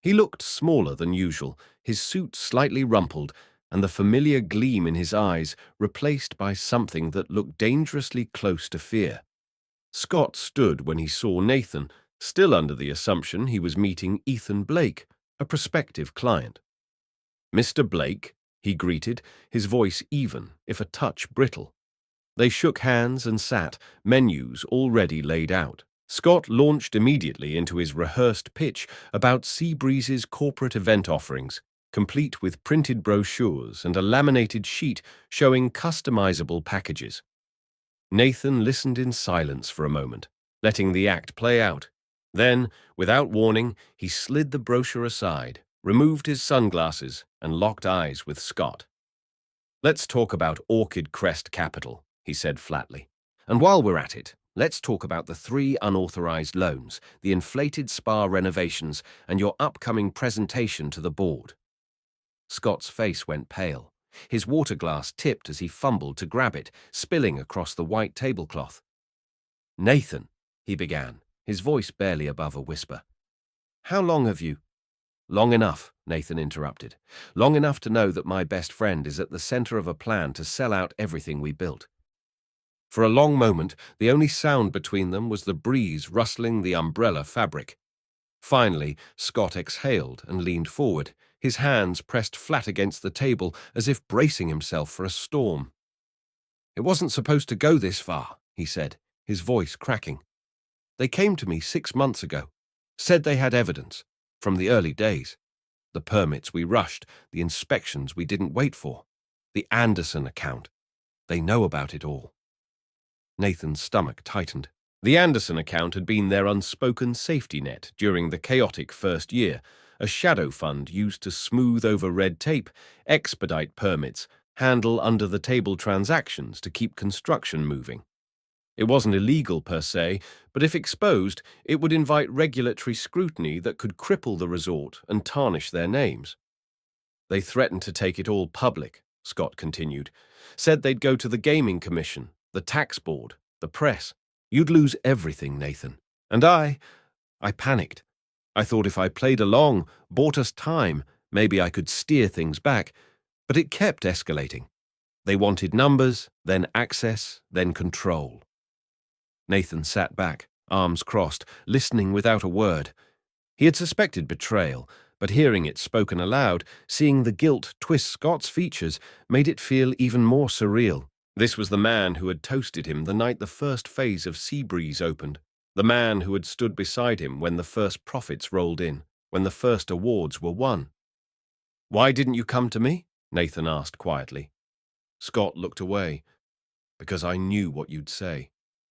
He looked smaller than usual, his suit slightly rumpled, and the familiar gleam in his eyes replaced by something that looked dangerously close to fear. Scott stood when he saw Nathan, still under the assumption he was meeting Ethan Blake, a prospective client. "Mr. Blake," he greeted, his voice even, if a touch brittle. They shook hands and sat, menus already laid out. Scott launched immediately into his rehearsed pitch about Seabreeze's corporate event offerings, complete with printed brochures and a laminated sheet showing customizable packages. Nathan listened in silence for a moment, letting the act play out. Then, without warning, he slid the brochure aside, removed his sunglasses, and locked eyes with Scott. "Let's talk about Orchid Crest Capital," he said flatly. "And while we're at it, let's talk about the 3 unauthorized loans, the inflated spa renovations, and your upcoming presentation to the board." Scott's face went pale. His water glass tipped as he fumbled to grab it, spilling across the white tablecloth. "Nathan," he began, his voice barely above a whisper. "How long have you—" "Long enough," Nathan interrupted. "Long enough to know that my best friend is at the center of a plan to sell out everything we built." For a long moment, the only sound between them was the breeze rustling the umbrella fabric. Finally, Scott exhaled and leaned forward, his hands pressed flat against the table as if bracing himself for a storm. "It wasn't supposed to go this far," he said, his voice cracking. "They came to me 6 months ago, said they had evidence, from the early days. The permits we rushed, the inspections we didn't wait for, the Anderson account. They know about it all." Nathan's stomach tightened. The Anderson account had been their unspoken safety net during the chaotic first year, a shadow fund used to smooth over red tape, expedite permits, handle under-the-table transactions to keep construction moving. It wasn't illegal per se, but if exposed, it would invite regulatory scrutiny that could cripple the resort and tarnish their names. "They threatened to take it all public," Scott continued. "Said they'd go to the Gaming Commission, the tax board, the press. You'd lose everything, Nathan. And I panicked. I thought if I played along, bought us time, maybe I could steer things back. But it kept escalating. They wanted numbers, then access, then control." Nathan sat back, arms crossed, listening without a word. He had suspected betrayal, but hearing it spoken aloud, seeing the guilt twist Scott's features, made it feel even more surreal. This was the man who had toasted him the night the first phase of Seabreeze opened, the man who had stood beside him when the first profits rolled in, when the first awards were won. "Why didn't you come to me?" Nathan asked quietly. Scott looked away. "Because I knew what you'd say.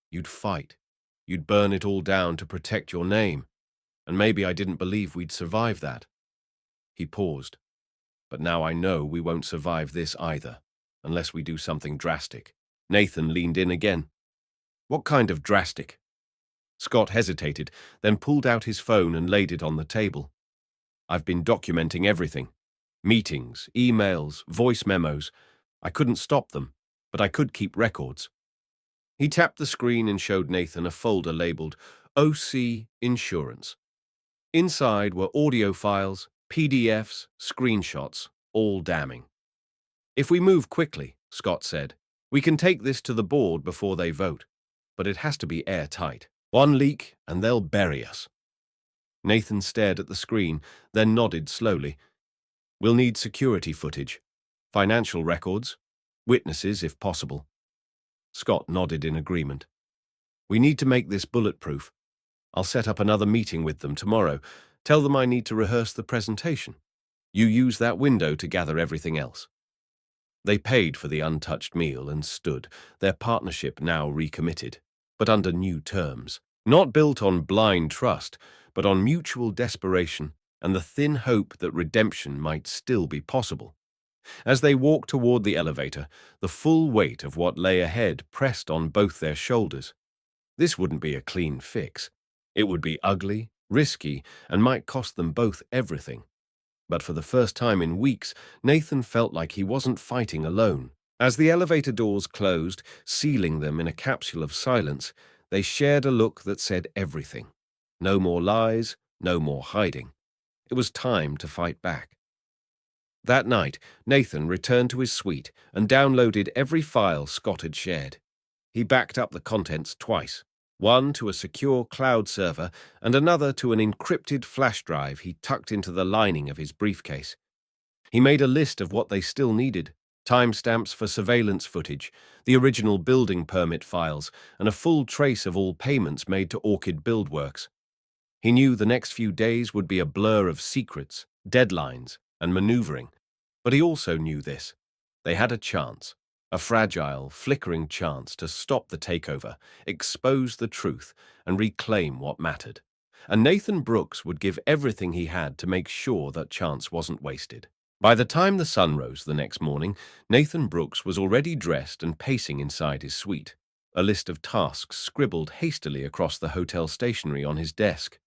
You'd fight. You'd burn it all down to protect your name. And maybe I didn't believe we'd survive that." He paused. "But now I know we won't survive this either, unless we do something drastic." Nathan leaned in again. "What kind of drastic?" Scott hesitated, then pulled out his phone and laid it on the table. "I've been documenting everything. Meetings, emails, voice memos. I couldn't stop them, but I could keep records." He tapped the screen and showed Nathan a folder labeled OC Insurance. Inside were audio files, PDFs, screenshots, all damning. "If we move quickly," Scott said, "we can take this to the board before they vote. But it has to be airtight. One leak and they'll bury us." Nathan stared at the screen, then nodded slowly. "We'll need security footage, financial records, witnesses if possible." Scott nodded in agreement. "We need to make this bulletproof. I'll set up another meeting with them tomorrow. Tell them I need to rehearse the presentation. You use that window to gather everything else." They paid for the untouched meal and stood, their partnership now recommitted, but under new terms, not built on blind trust, but on mutual desperation and the thin hope that redemption might still be possible. As they walked toward the elevator, the full weight of what lay ahead pressed on both their shoulders. This wouldn't be a clean fix. It would be ugly, risky, and might cost them both everything. But for the first time in weeks, Nathan felt like he wasn't fighting alone. As the elevator doors closed, sealing them in a capsule of silence, they shared a look that said everything. No more lies, No more hiding. It was time to fight back. That night, Nathan returned to his suite and downloaded every file Scott had shared. He backed up the contents twice, one to a secure cloud server and another to an encrypted flash drive he tucked into the lining of his briefcase. He made a list of what they still needed: timestamps for surveillance footage, the original building permit files, and a full trace of all payments made to Orchid Buildworks. He knew the next few days would be a blur of secrets, deadlines, and maneuvering, but he also knew this: they had a chance, a fragile, flickering chance to stop the takeover, expose the truth, and reclaim what mattered. And Nathan Brooks would give everything he had to make sure that chance wasn't wasted. By the time the sun rose the next morning, Nathan Brooks was already dressed and pacing inside his suite, a list of tasks scribbled hastily across the hotel stationery on his desk.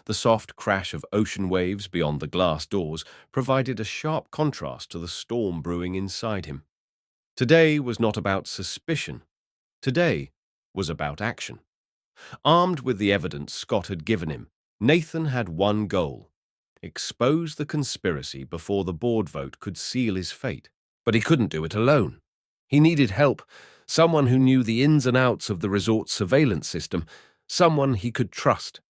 The soft crash of ocean waves beyond the glass doors provided a sharp contrast to the storm brewing inside him. Today was not about suspicion. Today was about action. Armed with the evidence Scott had given him, Nathan had one goal: expose the conspiracy before the board vote could seal his fate. But he couldn't do it alone. He needed help, someone who knew the ins and outs of the resort's surveillance system, someone he could trust.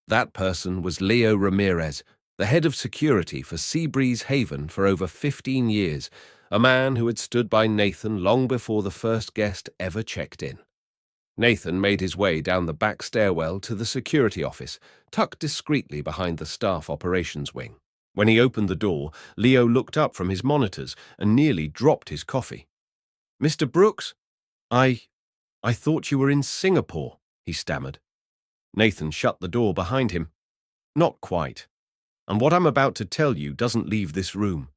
That person was Leo Ramirez, the head of security for Seabreeze Haven for over 15 years, a man who had stood by Nathan long before the first guest ever checked in. Nathan made his way down the back stairwell to the security office, tucked discreetly behind the staff operations wing. When he opened the door, Leo looked up from his monitors and nearly dropped his coffee. "Mr. Brooks? I thought you were in Singapore," he stammered. Nathan shut the door behind him. "Not quite. And what I'm about to tell you doesn't leave this room.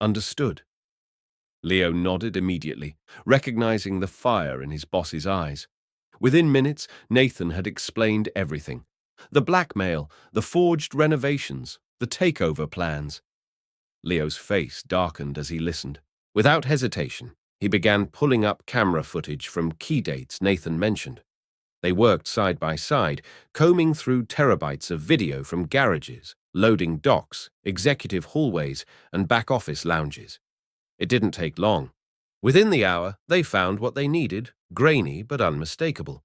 Understood?" Leo nodded immediately, recognizing the fire in his boss's eyes. Within minutes, Nathan had explained everything: the blackmail, the forged renovations, the takeover plans. Leo's face darkened as he listened. Without hesitation, he began pulling up camera footage from key dates Nathan mentioned. They worked side by side, combing through terabytes of video from garages, loading docks, executive hallways, and back-office lounges. It didn't take long. Within the hour, they found what they needed, grainy but unmistakable: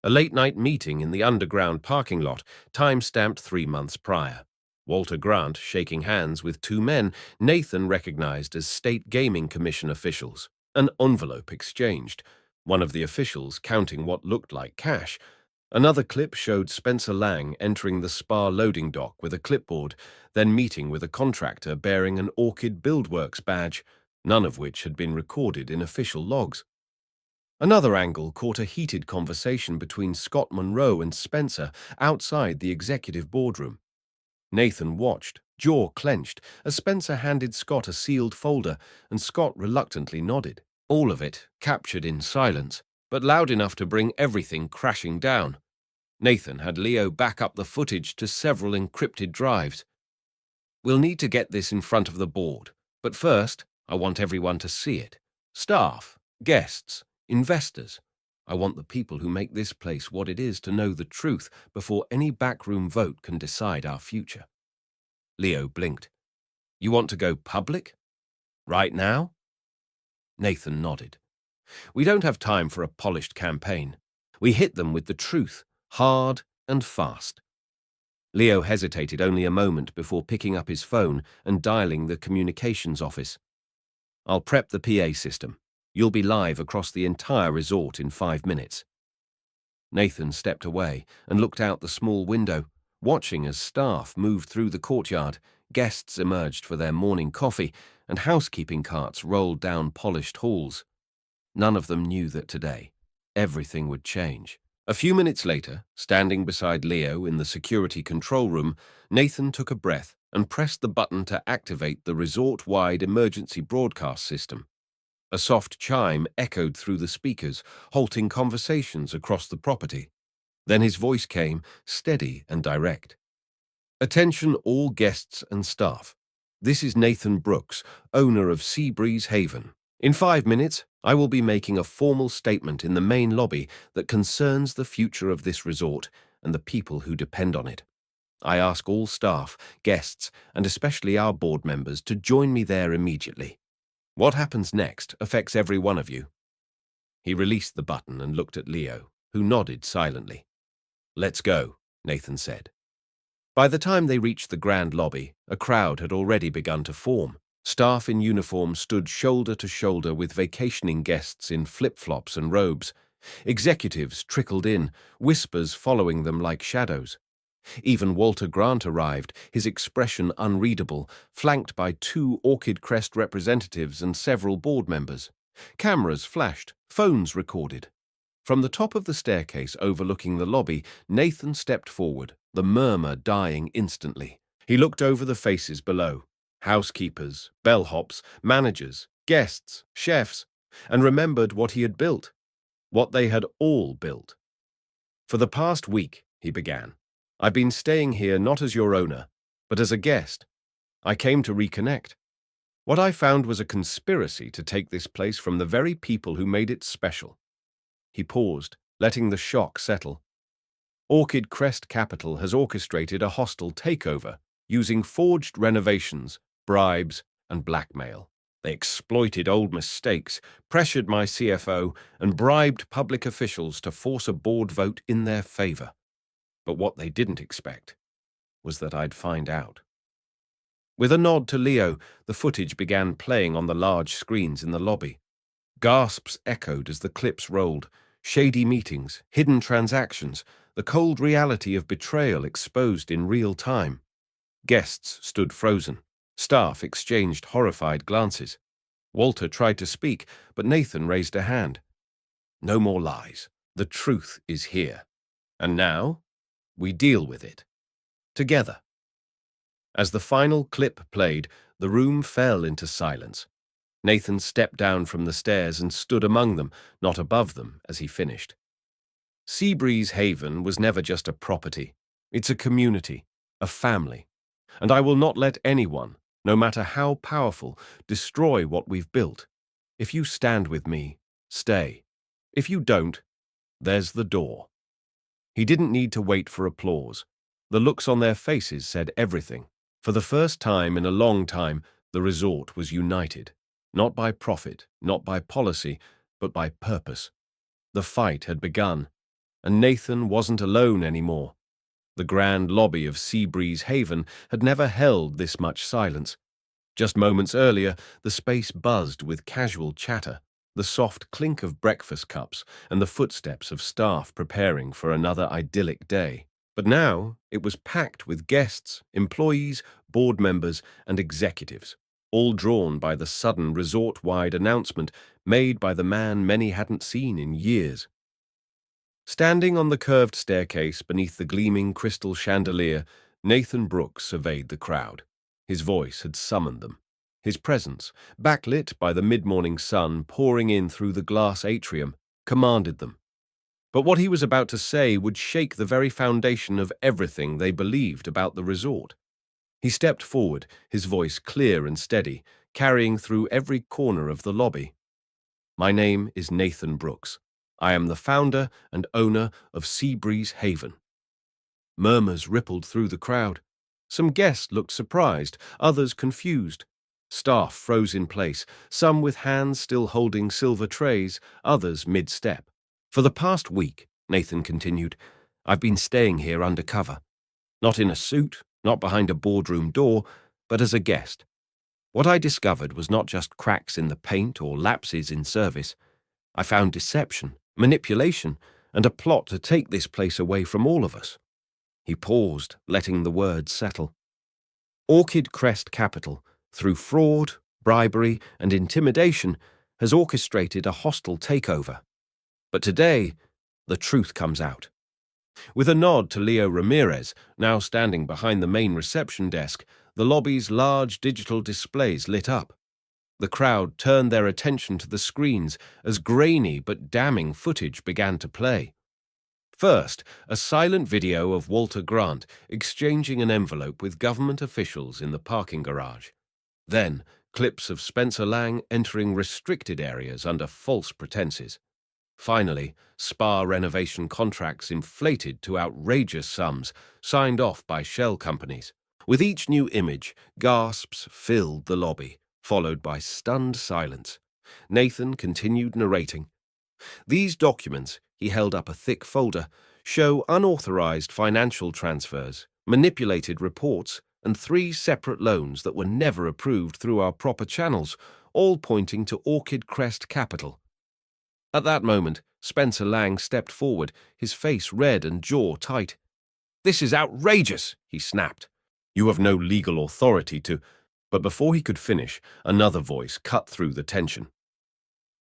a late-night meeting in the underground parking lot, time-stamped 3 months prior. Walter Grant shaking hands with two men Nathan recognized as State Gaming Commission officials. An envelope exchanged, one of the officials counting what looked like cash. Another clip showed Spencer Lang entering the spa loading dock with a clipboard, then meeting with a contractor bearing an Orchid Buildworks badge, none of which had been recorded in official logs. Another angle caught a heated conversation between Scott Monroe and Spencer outside the executive boardroom. Nathan watched, jaw clenched, as Spencer handed Scott a sealed folder, and Scott reluctantly nodded. All of it captured in silence, but loud enough to bring everything crashing down. Nathan had Leo back up the footage to several encrypted drives. "We'll need to get this in front of the board, but first, I want everyone to see it. Staff, guests, investors. I want the people who make this place what it is to know the truth before any backroom vote can decide our future." Leo blinked. "You want to go public? Right now?" Nathan nodded. "We don't have time for a polished campaign. We hit them with the truth, hard and fast." Leo hesitated only a moment before picking up his phone and dialing the communications office. "I'll prep the PA system. You'll be live across the entire resort in 5 minutes." Nathan stepped away and looked out the small window, watching as staff moved through the courtyard, guests emerged for their morning coffee, and housekeeping carts rolled down polished halls. None of them knew that today, everything would change. A few minutes later, standing beside Leo in the security control room, Nathan took a breath and pressed the button to activate the resort-wide emergency broadcast system. A soft chime echoed through the speakers, halting conversations across the property. Then his voice came, steady and direct. "Attention all guests and staff. This is Nathan Brooks, owner of Seabreeze Haven. In 5 minutes, I will be making a formal statement in the main lobby that concerns the future of this resort and the people who depend on it. I ask all staff, guests, and especially our board members to join me there immediately. What happens next affects every one of you." He released the button and looked at Leo, who nodded silently. "Let's go," Nathan said. By the time they reached the grand lobby, a crowd had already begun to form. Staff in uniform stood shoulder to shoulder with vacationing guests in flip-flops and robes. Executives trickled in, whispers following them like shadows. Even Walter Grant arrived, his expression unreadable, flanked by 2 Orchid Crest representatives and several board members. Cameras flashed, phones recorded. From the top of the staircase overlooking the lobby, Nathan stepped forward, the murmur dying instantly. He looked over the faces below. Housekeepers, bellhops, managers, guests, chefs, and remembered what he had built, what they had all built. "For the past week," he began, "I've been staying here not as your owner, but as a guest. I came to reconnect. What I found was a conspiracy to take this place from the very people who made it special." He paused, letting the shock settle. "Orchid Crest Capital has orchestrated a hostile takeover, using forged renovations, bribes, and blackmail. They exploited old mistakes, pressured my CFO, and bribed public officials to force a board vote in their favor. But what they didn't expect was that I'd find out." With a nod to Leo, the footage began playing on the large screens in the lobby. Gasps echoed as the clips rolled. Shady meetings, hidden transactions, the cold reality of betrayal exposed in real time. Guests stood frozen. Staff exchanged horrified glances. Walter tried to speak, but Nathan raised a hand. "No more lies. The truth is here. And now, we deal with it. Together." As the final clip played, the room fell into silence. Nathan stepped down from the stairs and stood among them, not above them, as he finished. Seabreeze Haven was never just a property. It's a community, a family. And I will not let anyone, no matter how powerful, destroy what we've built. If you stand with me, stay. If you don't, there's the door. He didn't need to wait for applause. The looks on their faces said everything. For the first time in a long time, the resort was united. Not by profit, not by policy, but by purpose. The fight had begun, and Nathan wasn't alone anymore. The grand lobby of Seabreeze Haven had never held this much silence. Just moments earlier, the space buzzed with casual chatter, the soft clink of breakfast cups and the footsteps of staff preparing for another idyllic day. But now it was packed with guests, employees, board members, and executives, all drawn by the sudden resort-wide announcement made by the man many hadn't seen in years. Standing on the curved staircase beneath the gleaming crystal chandelier, Nathan Brooks surveyed the crowd. His voice had summoned them. His presence, backlit by the mid-morning sun pouring in through the glass atrium, commanded them. But what he was about to say would shake the very foundation of everything they believed about the resort. He stepped forward, his voice clear and steady, carrying through every corner of the lobby. "My name is Nathan Brooks. I am the founder and owner of Seabreeze Haven." Murmurs rippled through the crowd. Some guests looked surprised, others confused. Staff froze in place, some with hands still holding silver trays, others mid-step. "For the past week," Nathan continued, "I've been staying here undercover. Not in a suit, not behind a boardroom door, but as a guest. What I discovered was not just cracks in the paint or lapses in service. I found deception, manipulation, and a plot to take this place away from all of us." He paused, letting the words settle. "Orchid Crest Capital, through fraud, bribery, and intimidation, has orchestrated a hostile takeover. But today, the truth comes out." With a nod to Leo Ramirez, now standing behind the main reception desk, the lobby's large digital displays lit up. The crowd turned their attention to the screens as grainy but damning footage began to play. First, a silent video of Walter Grant exchanging an envelope with government officials in the parking garage. Then, clips of Spencer Lang entering restricted areas under false pretenses. Finally, spa renovation contracts inflated to outrageous sums, signed off by shell companies. With each new image, gasps filled the lobby, followed by stunned silence. Nathan continued narrating. These documents, he held up a thick folder, show unauthorized financial transfers, manipulated reports, and 3 separate loans that were never approved through our proper channels, all pointing to Orchid Crest Capital. At that moment, Spencer Lang stepped forward, his face red and jaw tight. "This is outrageous," he snapped. "You have no legal authority to—" But before he could finish, another voice cut through the tension.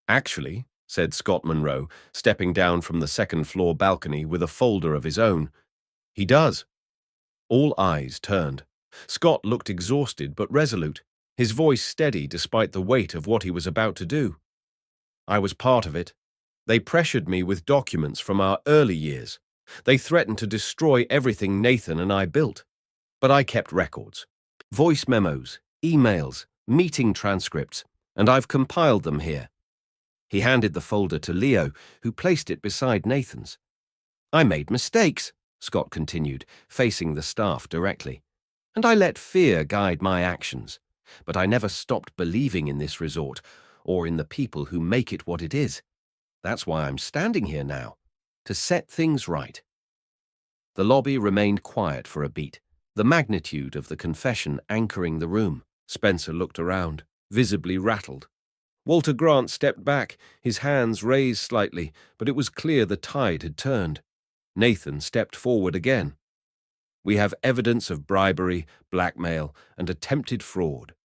"Actually," said Scott Monroe, stepping down from the second-floor balcony with a folder of his own, "he does." All eyes turned. Scott looked exhausted but resolute, his voice steady despite the weight of what he was about to do. "I was part of it. They pressured me with documents from our early years. They threatened to destroy everything Nathan and I built. But I kept records. Voice memos, emails, meeting transcripts, and I've compiled them here." He handed the folder to Leo, who placed it beside Nathan's. "I made mistakes," Scott continued, facing the staff directly. "And I let fear guide my actions. But I never stopped believing in this resort, or in the people who make it what it is. That's why I'm standing here now, to set things right." The lobby remained quiet for a beat, the magnitude of the confession anchoring the room. Spencer looked around, visibly rattled. Walter Grant stepped back, his hands raised slightly, but it was clear the tide had turned. Nathan stepped forward again. "We have evidence of bribery, blackmail, and attempted fraud.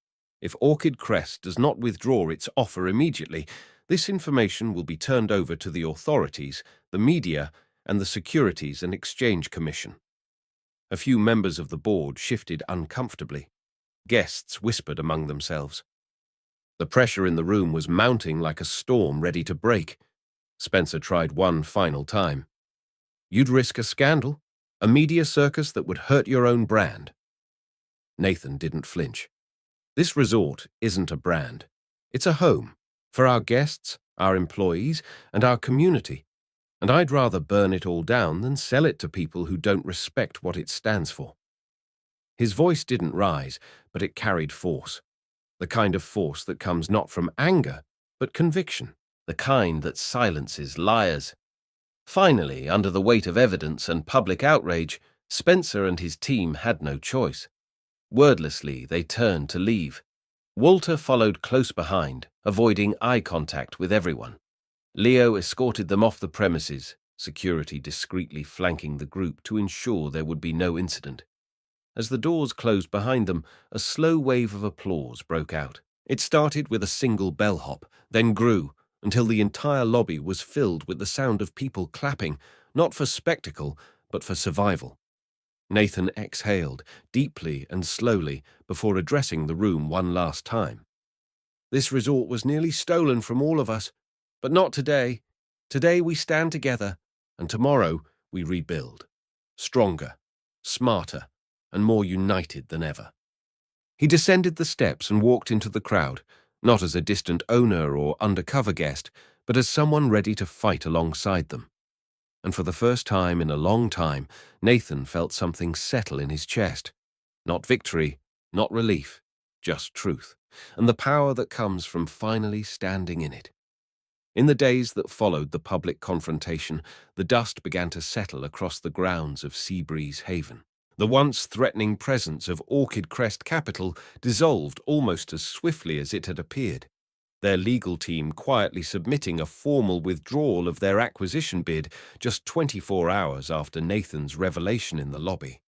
If Orchid Crest does not withdraw its offer immediately, this information will be turned over to the authorities, the media, and the Securities and Exchange Commission." A few members of the board shifted uncomfortably. Guests whispered among themselves. The pressure in the room was mounting like a storm ready to break. Spencer tried one final time. "You'd risk a scandal? A media circus that would hurt your own brand?" Nathan didn't flinch. "This resort isn't a brand. It's a home. For our guests, our employees, and our community. And I'd rather burn it all down than sell it to people who don't respect what it stands for." His voice didn't rise, but it carried force. The kind of force that comes not from anger, but conviction. The kind that silences liars. Finally, under the weight of evidence and public outrage, Spencer and his team had no choice. Wordlessly, they turned to leave. Walter followed close behind, avoiding eye contact with everyone. Leo escorted them off the premises, security discreetly flanking the group to ensure there would be no incident. As the doors closed behind them, a slow wave of applause broke out. It started with a single bellhop, then grew, until the entire lobby was filled with the sound of people clapping, not for spectacle, but for survival. Nathan exhaled, deeply and slowly, before addressing the room one last time. "This resort was nearly stolen from all of us, but not today. Today we stand together, and tomorrow we rebuild. Stronger, smarter, and more united than ever." He descended the steps and walked into the crowd, not as a distant owner or undercover guest, but as someone ready to fight alongside them. And for the first time in a long time, Nathan felt something settle in his chest. Not victory, not relief, just truth, and the power that comes from finally standing in it. In the days that followed the public confrontation, the dust began to settle across the grounds of Seabreeze Haven. The once threatening presence of Orchid Crest Capital dissolved almost as swiftly as it had appeared, their legal team quietly submitting a formal withdrawal of their acquisition bid just 24 hours after Nathan's revelation in the lobby.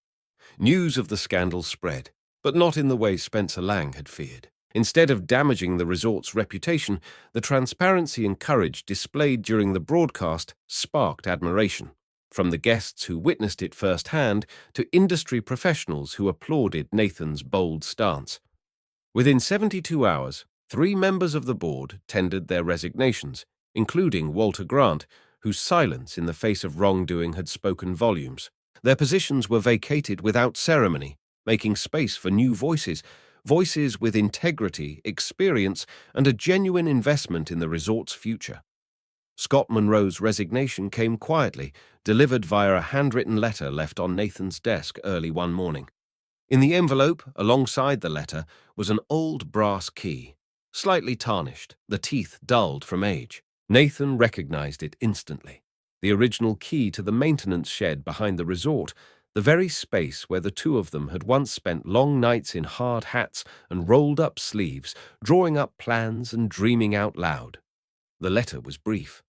News of the scandal spread, but not in the way Spencer Lang had feared. Instead of damaging the resort's reputation, the transparency and courage displayed during the broadcast sparked admiration, from the guests who witnessed it firsthand to industry professionals who applauded Nathan's bold stance. Within 72 hours, 3 members of the board tendered their resignations, including Walter Grant, whose silence in the face of wrongdoing had spoken volumes. Their positions were vacated without ceremony, making space for new voices with integrity, experience, and a genuine investment in the resort's future. Scott Monroe's resignation came quietly, delivered via a handwritten letter left on Nathan's desk early one morning. In the envelope, alongside the letter, was an old brass key, slightly tarnished, the teeth dulled from age. Nathan recognized it instantly. The original key to the maintenance shed behind the resort, the very space where the two of them had once spent long nights in hard hats and rolled-up sleeves, drawing up plans and dreaming out loud. The letter was brief.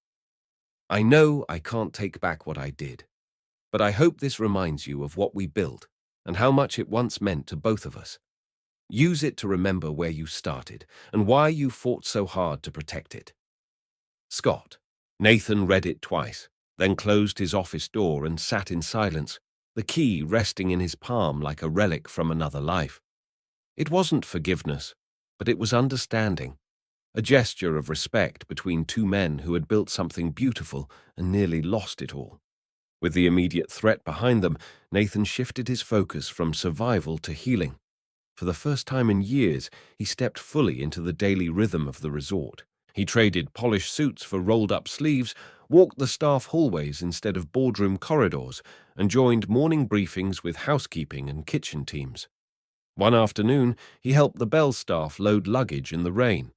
"I know I can't take back what I did, but I hope this reminds you of what we built and how much it once meant to both of us. Use it to remember where you started and why you fought so hard to protect it. Scott." Nathan read it twice, then closed his office door and sat in silence, the key resting in his palm like a relic from another life. It wasn't forgiveness, but it was understanding, a gesture of respect between two men who had built something beautiful and nearly lost it all. With the immediate threat behind them, Nathan shifted his focus from survival to healing. For the first time in years, he stepped fully into the daily rhythm of the resort. He traded polished suits for rolled-up sleeves, walked the staff hallways instead of boardroom corridors, and joined morning briefings with housekeeping and kitchen teams. One afternoon, he helped the bell staff load luggage in the rain.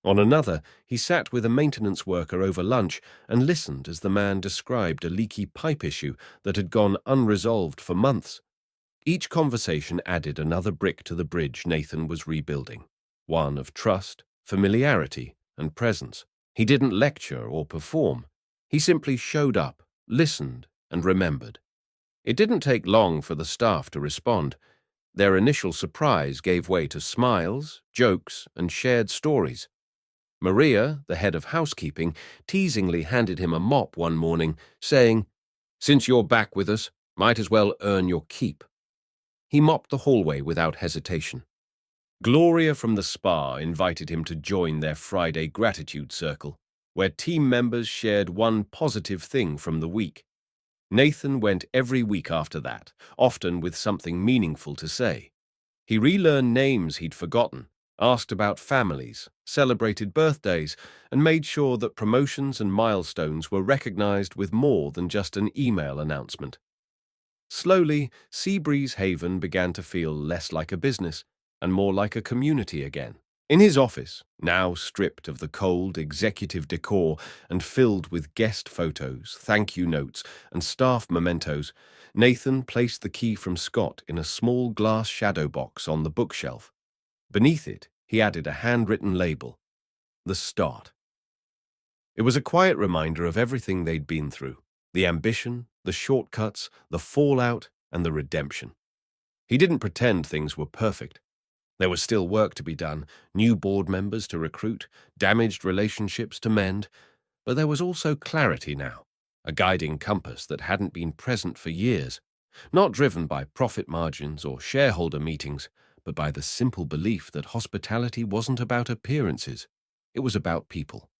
On another, he sat with a maintenance worker over lunch and listened as the man described a leaky pipe issue that had gone unresolved for months. Each conversation added another brick to the bridge Nathan was rebuilding, one of trust, familiarity, and presence. He didn't lecture or perform. He simply showed up, listened, and remembered. It didn't take long for the staff to respond. Their initial surprise gave way to smiles, jokes, and shared stories. Maria, the head of housekeeping, teasingly handed him a mop one morning, saying, "Since you're back with us, might as well earn your keep." He mopped the hallway without hesitation. Gloria from the spa invited him to join their Friday gratitude circle, where team members shared one positive thing from the week. Nathan went every week after that, often with something meaningful to say. He relearned names he'd forgotten, asked about families, celebrated birthdays, and made sure that promotions and milestones were recognized with more than just an email announcement. Slowly, Seabreeze Haven began to feel less like a business and more like a community again. In his office, now stripped of the cold executive decor and filled with guest photos, thank you notes, and staff mementos, Nathan placed the key from Scott in a small glass shadow box on the bookshelf. Beneath it, he added a handwritten label, "The Start." It was a quiet reminder of everything they'd been through, the ambition, the shortcuts, the fallout, and the redemption. He didn't pretend things were perfect. There was still work to be done, new board members to recruit, damaged relationships to mend, but there was also clarity now, a guiding compass that hadn't been present for years, not driven by profit margins or shareholder meetings, but by the simple belief that hospitality wasn't about appearances. It was about people.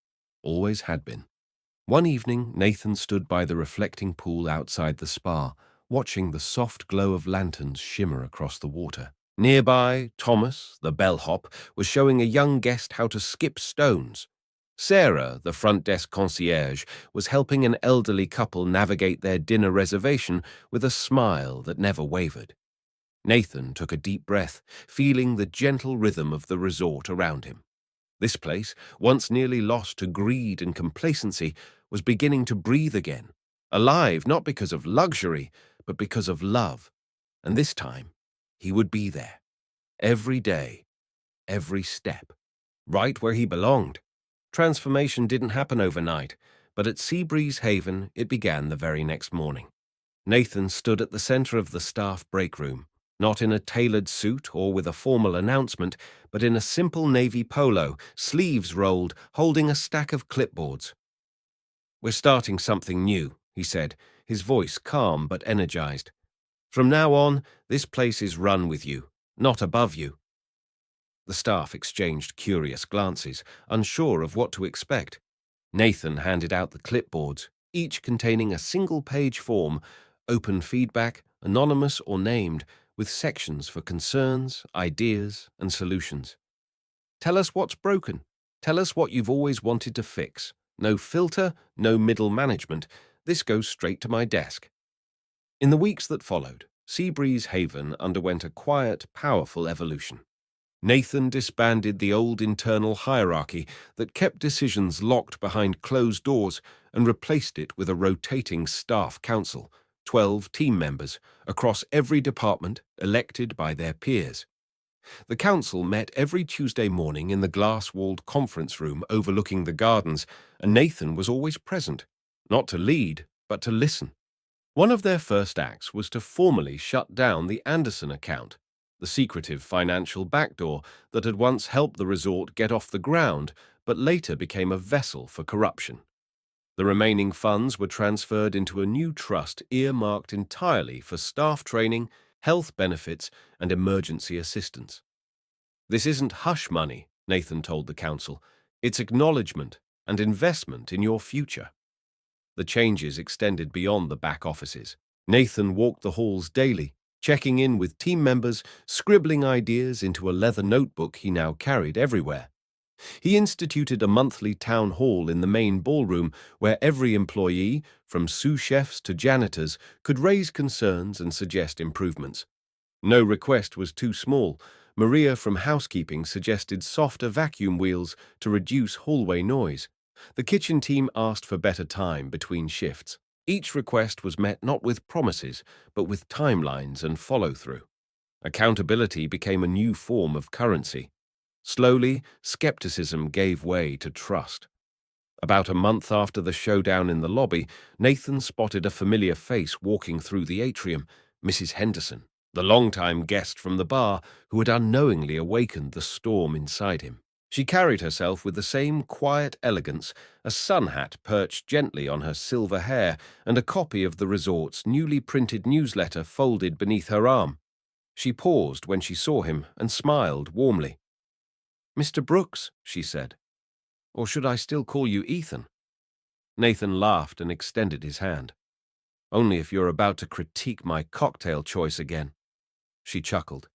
Always had been. One evening, Nathan stood by the reflecting pool outside the spa, watching the soft glow of lanterns shimmer across the water. Nearby, Thomas, the bellhop, was showing a young guest how to skip stones. Sarah, the front desk concierge, was helping an elderly couple navigate their dinner reservation with a smile that never wavered. Nathan took a deep breath, feeling the gentle rhythm of the resort around him. This place, once nearly lost to greed and complacency, was beginning to breathe again, alive not because of luxury, but because of love. And this time, he would be there, every day, every step, right where he belonged. Transformation didn't happen overnight, but at Seabreeze Haven it began the very next morning. Nathan stood at the center of the staff break room, not in a tailored suit or with a formal announcement, but in a simple navy polo, sleeves rolled, holding a stack of clipboards. "We're starting something new," he said, his voice calm but energized. "From now on, this place is run with you, not above you." The staff exchanged curious glances, unsure of what to expect. Nathan handed out the clipboards, each containing a single-page form, open feedback, anonymous or named, with sections for concerns, ideas, and solutions. "Tell us what's broken. Tell us what you've always wanted to fix. No filter, no middle management. This goes straight to my desk. In the weeks that followed, Seabreeze Haven underwent a quiet, powerful evolution. Nathan disbanded the old internal hierarchy that kept decisions locked behind closed doors and replaced it with a rotating staff council, 12 team members, across every department elected by their peers. The council met every Tuesday morning in the glass-walled conference room overlooking the gardens, and Nathan was always present, not to lead, but to listen. One of their first acts was to formally shut down the Anderson account, the secretive financial backdoor that had once helped the resort get off the ground but later became a vessel for corruption. The remaining funds were transferred into a new trust earmarked entirely for staff training, health benefits, and emergency assistance. This isn't hush money, Nathan told the council. It's acknowledgement and investment in your future. The changes extended beyond the back offices. Nathan walked the halls daily, checking in with team members, scribbling ideas into a leather notebook he now carried everywhere. He instituted a monthly town hall in the main ballroom where every employee, from sous chefs to janitors, could raise concerns and suggest improvements. No request was too small. Maria from housekeeping suggested softer vacuum wheels to reduce hallway noise. The kitchen team asked for better time between shifts. Each request was met not with promises, but with timelines and follow-through. Accountability became a new form of currency. Slowly, skepticism gave way to trust. About a month after the showdown in the lobby, Nathan spotted a familiar face walking through the atrium, Mrs. Henderson, the longtime guest from the bar who had unknowingly awakened the storm inside him. She carried herself with the same quiet elegance, a sun hat perched gently on her silver hair, and a copy of the resort's newly printed newsletter folded beneath her arm. She paused when she saw him and smiled warmly. "Mr. Brooks," she said. "Or should I still call you Ethan?" Nathan laughed and extended his hand. "Only if you're about to critique my cocktail choice again." She chuckled.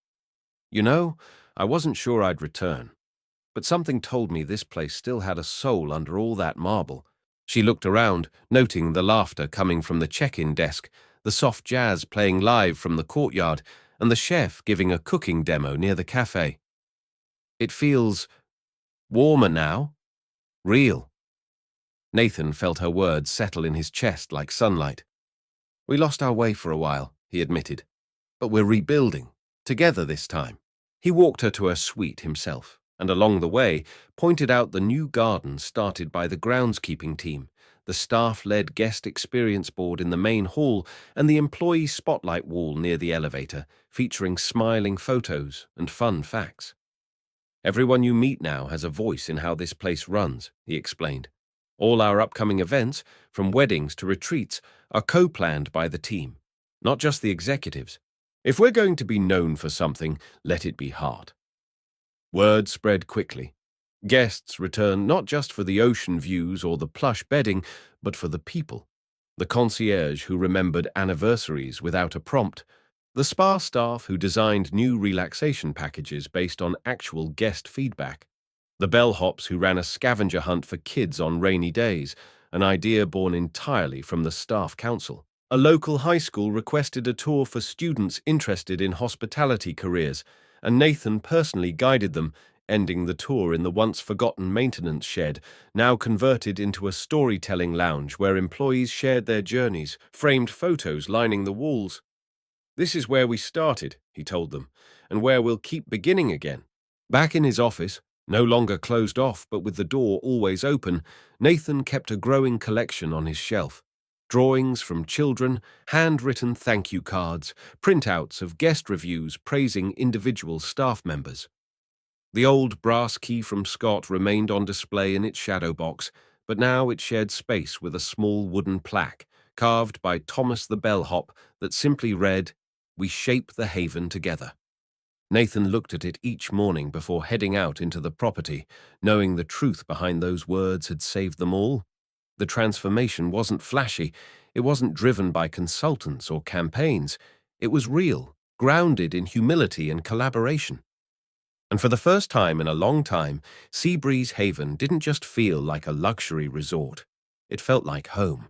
"You know, I wasn't sure I'd return. But something told me this place still had a soul under all that marble." She looked around, noting the laughter coming from the check-in desk, the soft jazz playing live from the courtyard, and the chef giving a cooking demo near the cafe. "It feels warmer now. Real." Nathan felt her words settle in his chest like sunlight. "We lost our way for a while," he admitted. "But we're rebuilding, together this time." He walked her to her suite himself, and along the way pointed out the new garden started by the groundskeeping team, the staff-led guest experience board in the main hall, and the employee spotlight wall near the elevator, featuring smiling photos and fun facts. "Everyone you meet now has a voice in how this place runs," he explained. "All our upcoming events, from weddings to retreats, are co-planned by the team, not just the executives. If we're going to be known for something, let it be heart." Word spread quickly. Guests returned not just for the ocean views or the plush bedding, but for the people. The concierge who remembered anniversaries without a prompt, the spa staff who designed new relaxation packages based on actual guest feedback, the bellhops who ran a scavenger hunt for kids on rainy days, an idea born entirely from the staff council. A local high school requested a tour for students interested in hospitality careers, and Nathan personally guided them, ending the tour in the once-forgotten maintenance shed, now converted into a storytelling lounge where employees shared their journeys, framed photos lining the walls. "This is where we started," he told them, "and where we'll keep beginning again." Back in his office, no longer closed off but with the door always open, Nathan kept a growing collection on his shelf. Drawings from children, handwritten thank you cards, printouts of guest reviews praising individual staff members. The old brass key from Scott remained on display in its shadow box, but now it shared space with a small wooden plaque, carved by Thomas the bellhop, that simply read, "We shape the haven together." Nathan looked at it each morning before heading out into the property, knowing the truth behind those words had saved them all. The transformation wasn't flashy, it wasn't driven by consultants or campaigns. It was real, grounded in humility and collaboration. And for the first time in a long time, Seabreeze Haven didn't just feel like a luxury resort. It felt like home.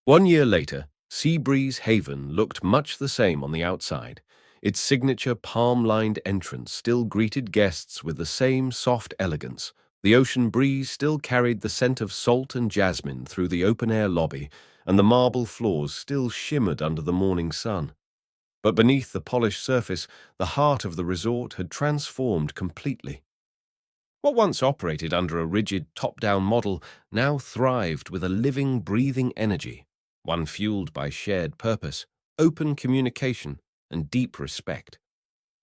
1 year later, Seabreeze Haven looked much the same on the outside. Its signature palm-lined entrance still greeted guests with the same soft elegance. The ocean breeze still carried the scent of salt and jasmine through the open-air lobby, and the marble floors still shimmered under the morning sun. But beneath the polished surface, the heart of the resort had transformed completely. What once operated under a rigid top-down model now thrived with a living, breathing energy, one fueled by shared purpose, open communication, and deep respect.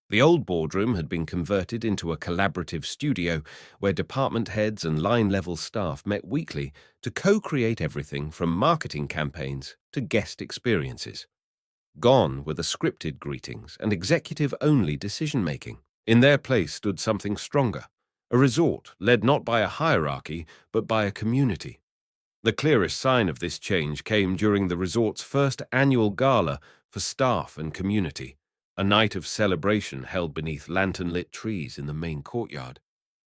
The old boardroom had been converted into a collaborative studio where department heads and line-level staff met weekly to co-create everything from marketing campaigns to guest experiences. Gone were the scripted greetings and executive-only decision-making. In their place stood something stronger, a resort led not by a hierarchy but by a community. The clearest sign of this change came during the resort's first annual gala for staff and community, a night of celebration held beneath lantern-lit trees in the main courtyard.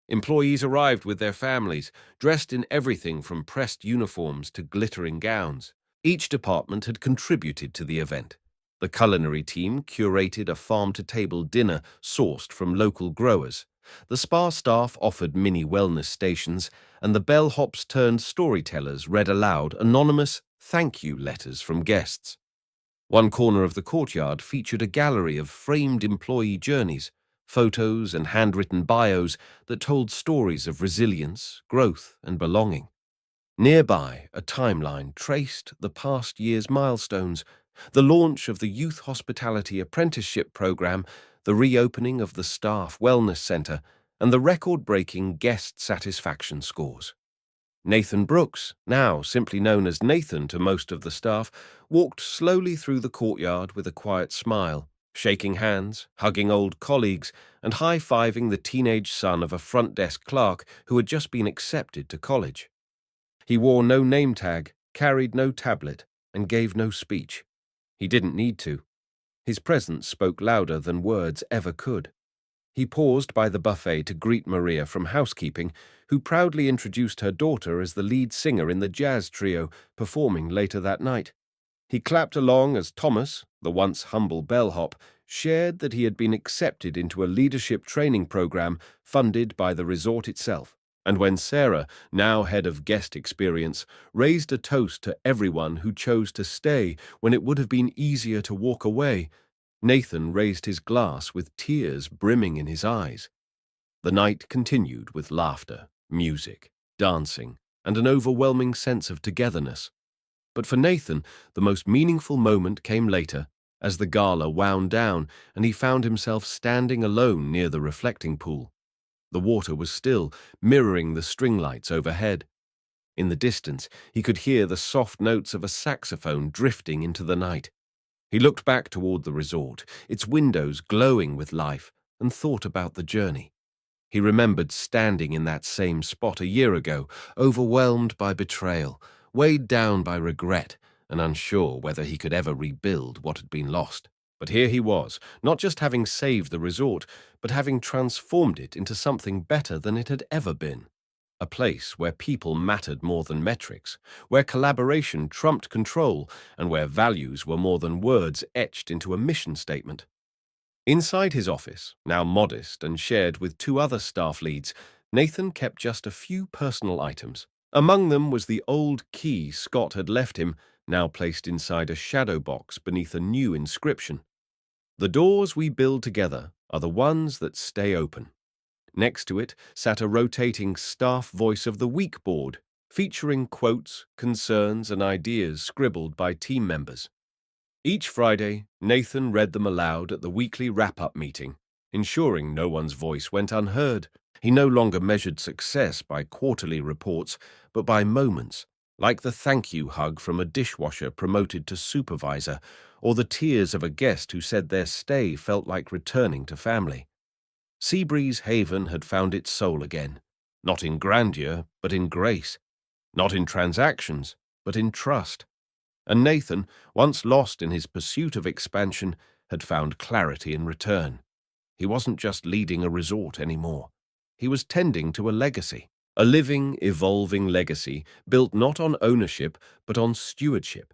Employees arrived with their families, dressed in everything from pressed uniforms to glittering gowns. Each department had contributed to the event. The culinary team curated a farm-to-table dinner sourced from local growers. The spa staff offered mini wellness stations, and the bellhops turned storytellers read aloud anonymous thank you letters from guests. One corner of the courtyard featured a gallery of framed employee journeys, photos and handwritten bios that told stories of resilience, growth, and belonging. Nearby, a timeline traced the past year's milestones: the launch of the Youth Hospitality Apprenticeship Program, the reopening of the Staff Wellness Center, and the record-breaking guest satisfaction scores. Nathan Brooks, now simply known as Nathan to most of the staff, walked slowly through the courtyard with a quiet smile, shaking hands, hugging old colleagues, and high-fiving the teenage son of a front desk clerk who had just been accepted to college. He wore no name tag, carried no tablet, and gave no speech. He didn't need to. His presence spoke louder than words ever could. He paused by the buffet to greet Maria from housekeeping, who proudly introduced her daughter as the lead singer in the jazz trio performing later that night. He clapped along as Thomas, the once humble bellhop, shared that he had been accepted into a leadership training program funded by the resort itself. And when Sarah, now head of guest experience, raised a toast to everyone who chose to stay when it would have been easier to walk away, Nathan raised his glass with tears brimming in his eyes. The night continued with laughter, music, dancing, and an overwhelming sense of togetherness. But for Nathan, the most meaningful moment came later, as the gala wound down and he found himself standing alone near the reflecting pool. The water was still, mirroring the string lights overhead. In the distance, he could hear the soft notes of a saxophone drifting into the night. He looked back toward the resort, its windows glowing with life, and thought about the journey. He remembered standing in that same spot a year ago, overwhelmed by betrayal, weighed down by regret, and unsure whether he could ever rebuild what had been lost. But here he was, not just having saved the resort, but having transformed it into something better than it had ever been. A place where people mattered more than metrics, where collaboration trumped control, and where values were more than words etched into a mission statement. Inside his office, now modest and shared with two other staff leads, Nathan kept just a few personal items. Among them was the old key Scott had left him, now placed inside a shadow box beneath a new inscription. "The doors we build together are the ones that stay open." Next to it sat a rotating Staff Voice of the Week board, featuring quotes, concerns, and ideas scribbled by team members. Each Friday, Nathan read them aloud at the weekly wrap-up meeting, ensuring no one's voice went unheard. He no longer measured success by quarterly reports, but by moments, like the thank you hug from a dishwasher promoted to supervisor, or the tears of a guest who said their stay felt like returning to family. Seabreeze Haven had found its soul again, not in grandeur, but in grace, not in transactions, but in trust. And Nathan, once lost in his pursuit of expansion, had found clarity in return. He wasn't just leading a resort anymore. He was tending to a legacy, a living, evolving legacy built not on ownership but on stewardship.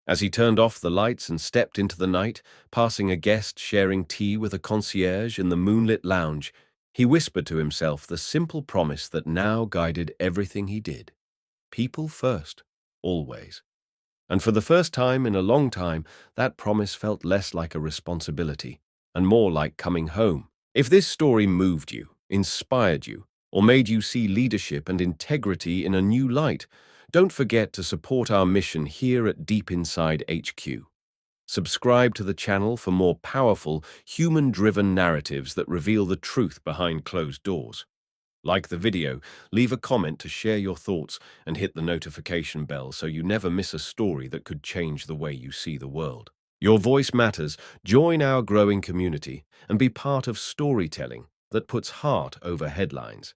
As he turned off the lights and stepped into the night, passing a guest sharing tea with a concierge in the moonlit lounge, he whispered to himself the simple promise that now guided everything he did. People first, always. And for the first time in a long time, that promise felt less like a responsibility and more like coming home. If this story moved you, inspired you, or made you see leadership and integrity in a new light, don't forget to support our mission here at Deep Inside HQ. Subscribe to the channel for more powerful, human-driven narratives that reveal the truth behind closed doors. Like the video, leave a comment to share your thoughts, and hit the notification bell so you never miss a story that could change the way you see the world. Your voice matters. Join our growing community and be part of storytelling that puts heart over headlines.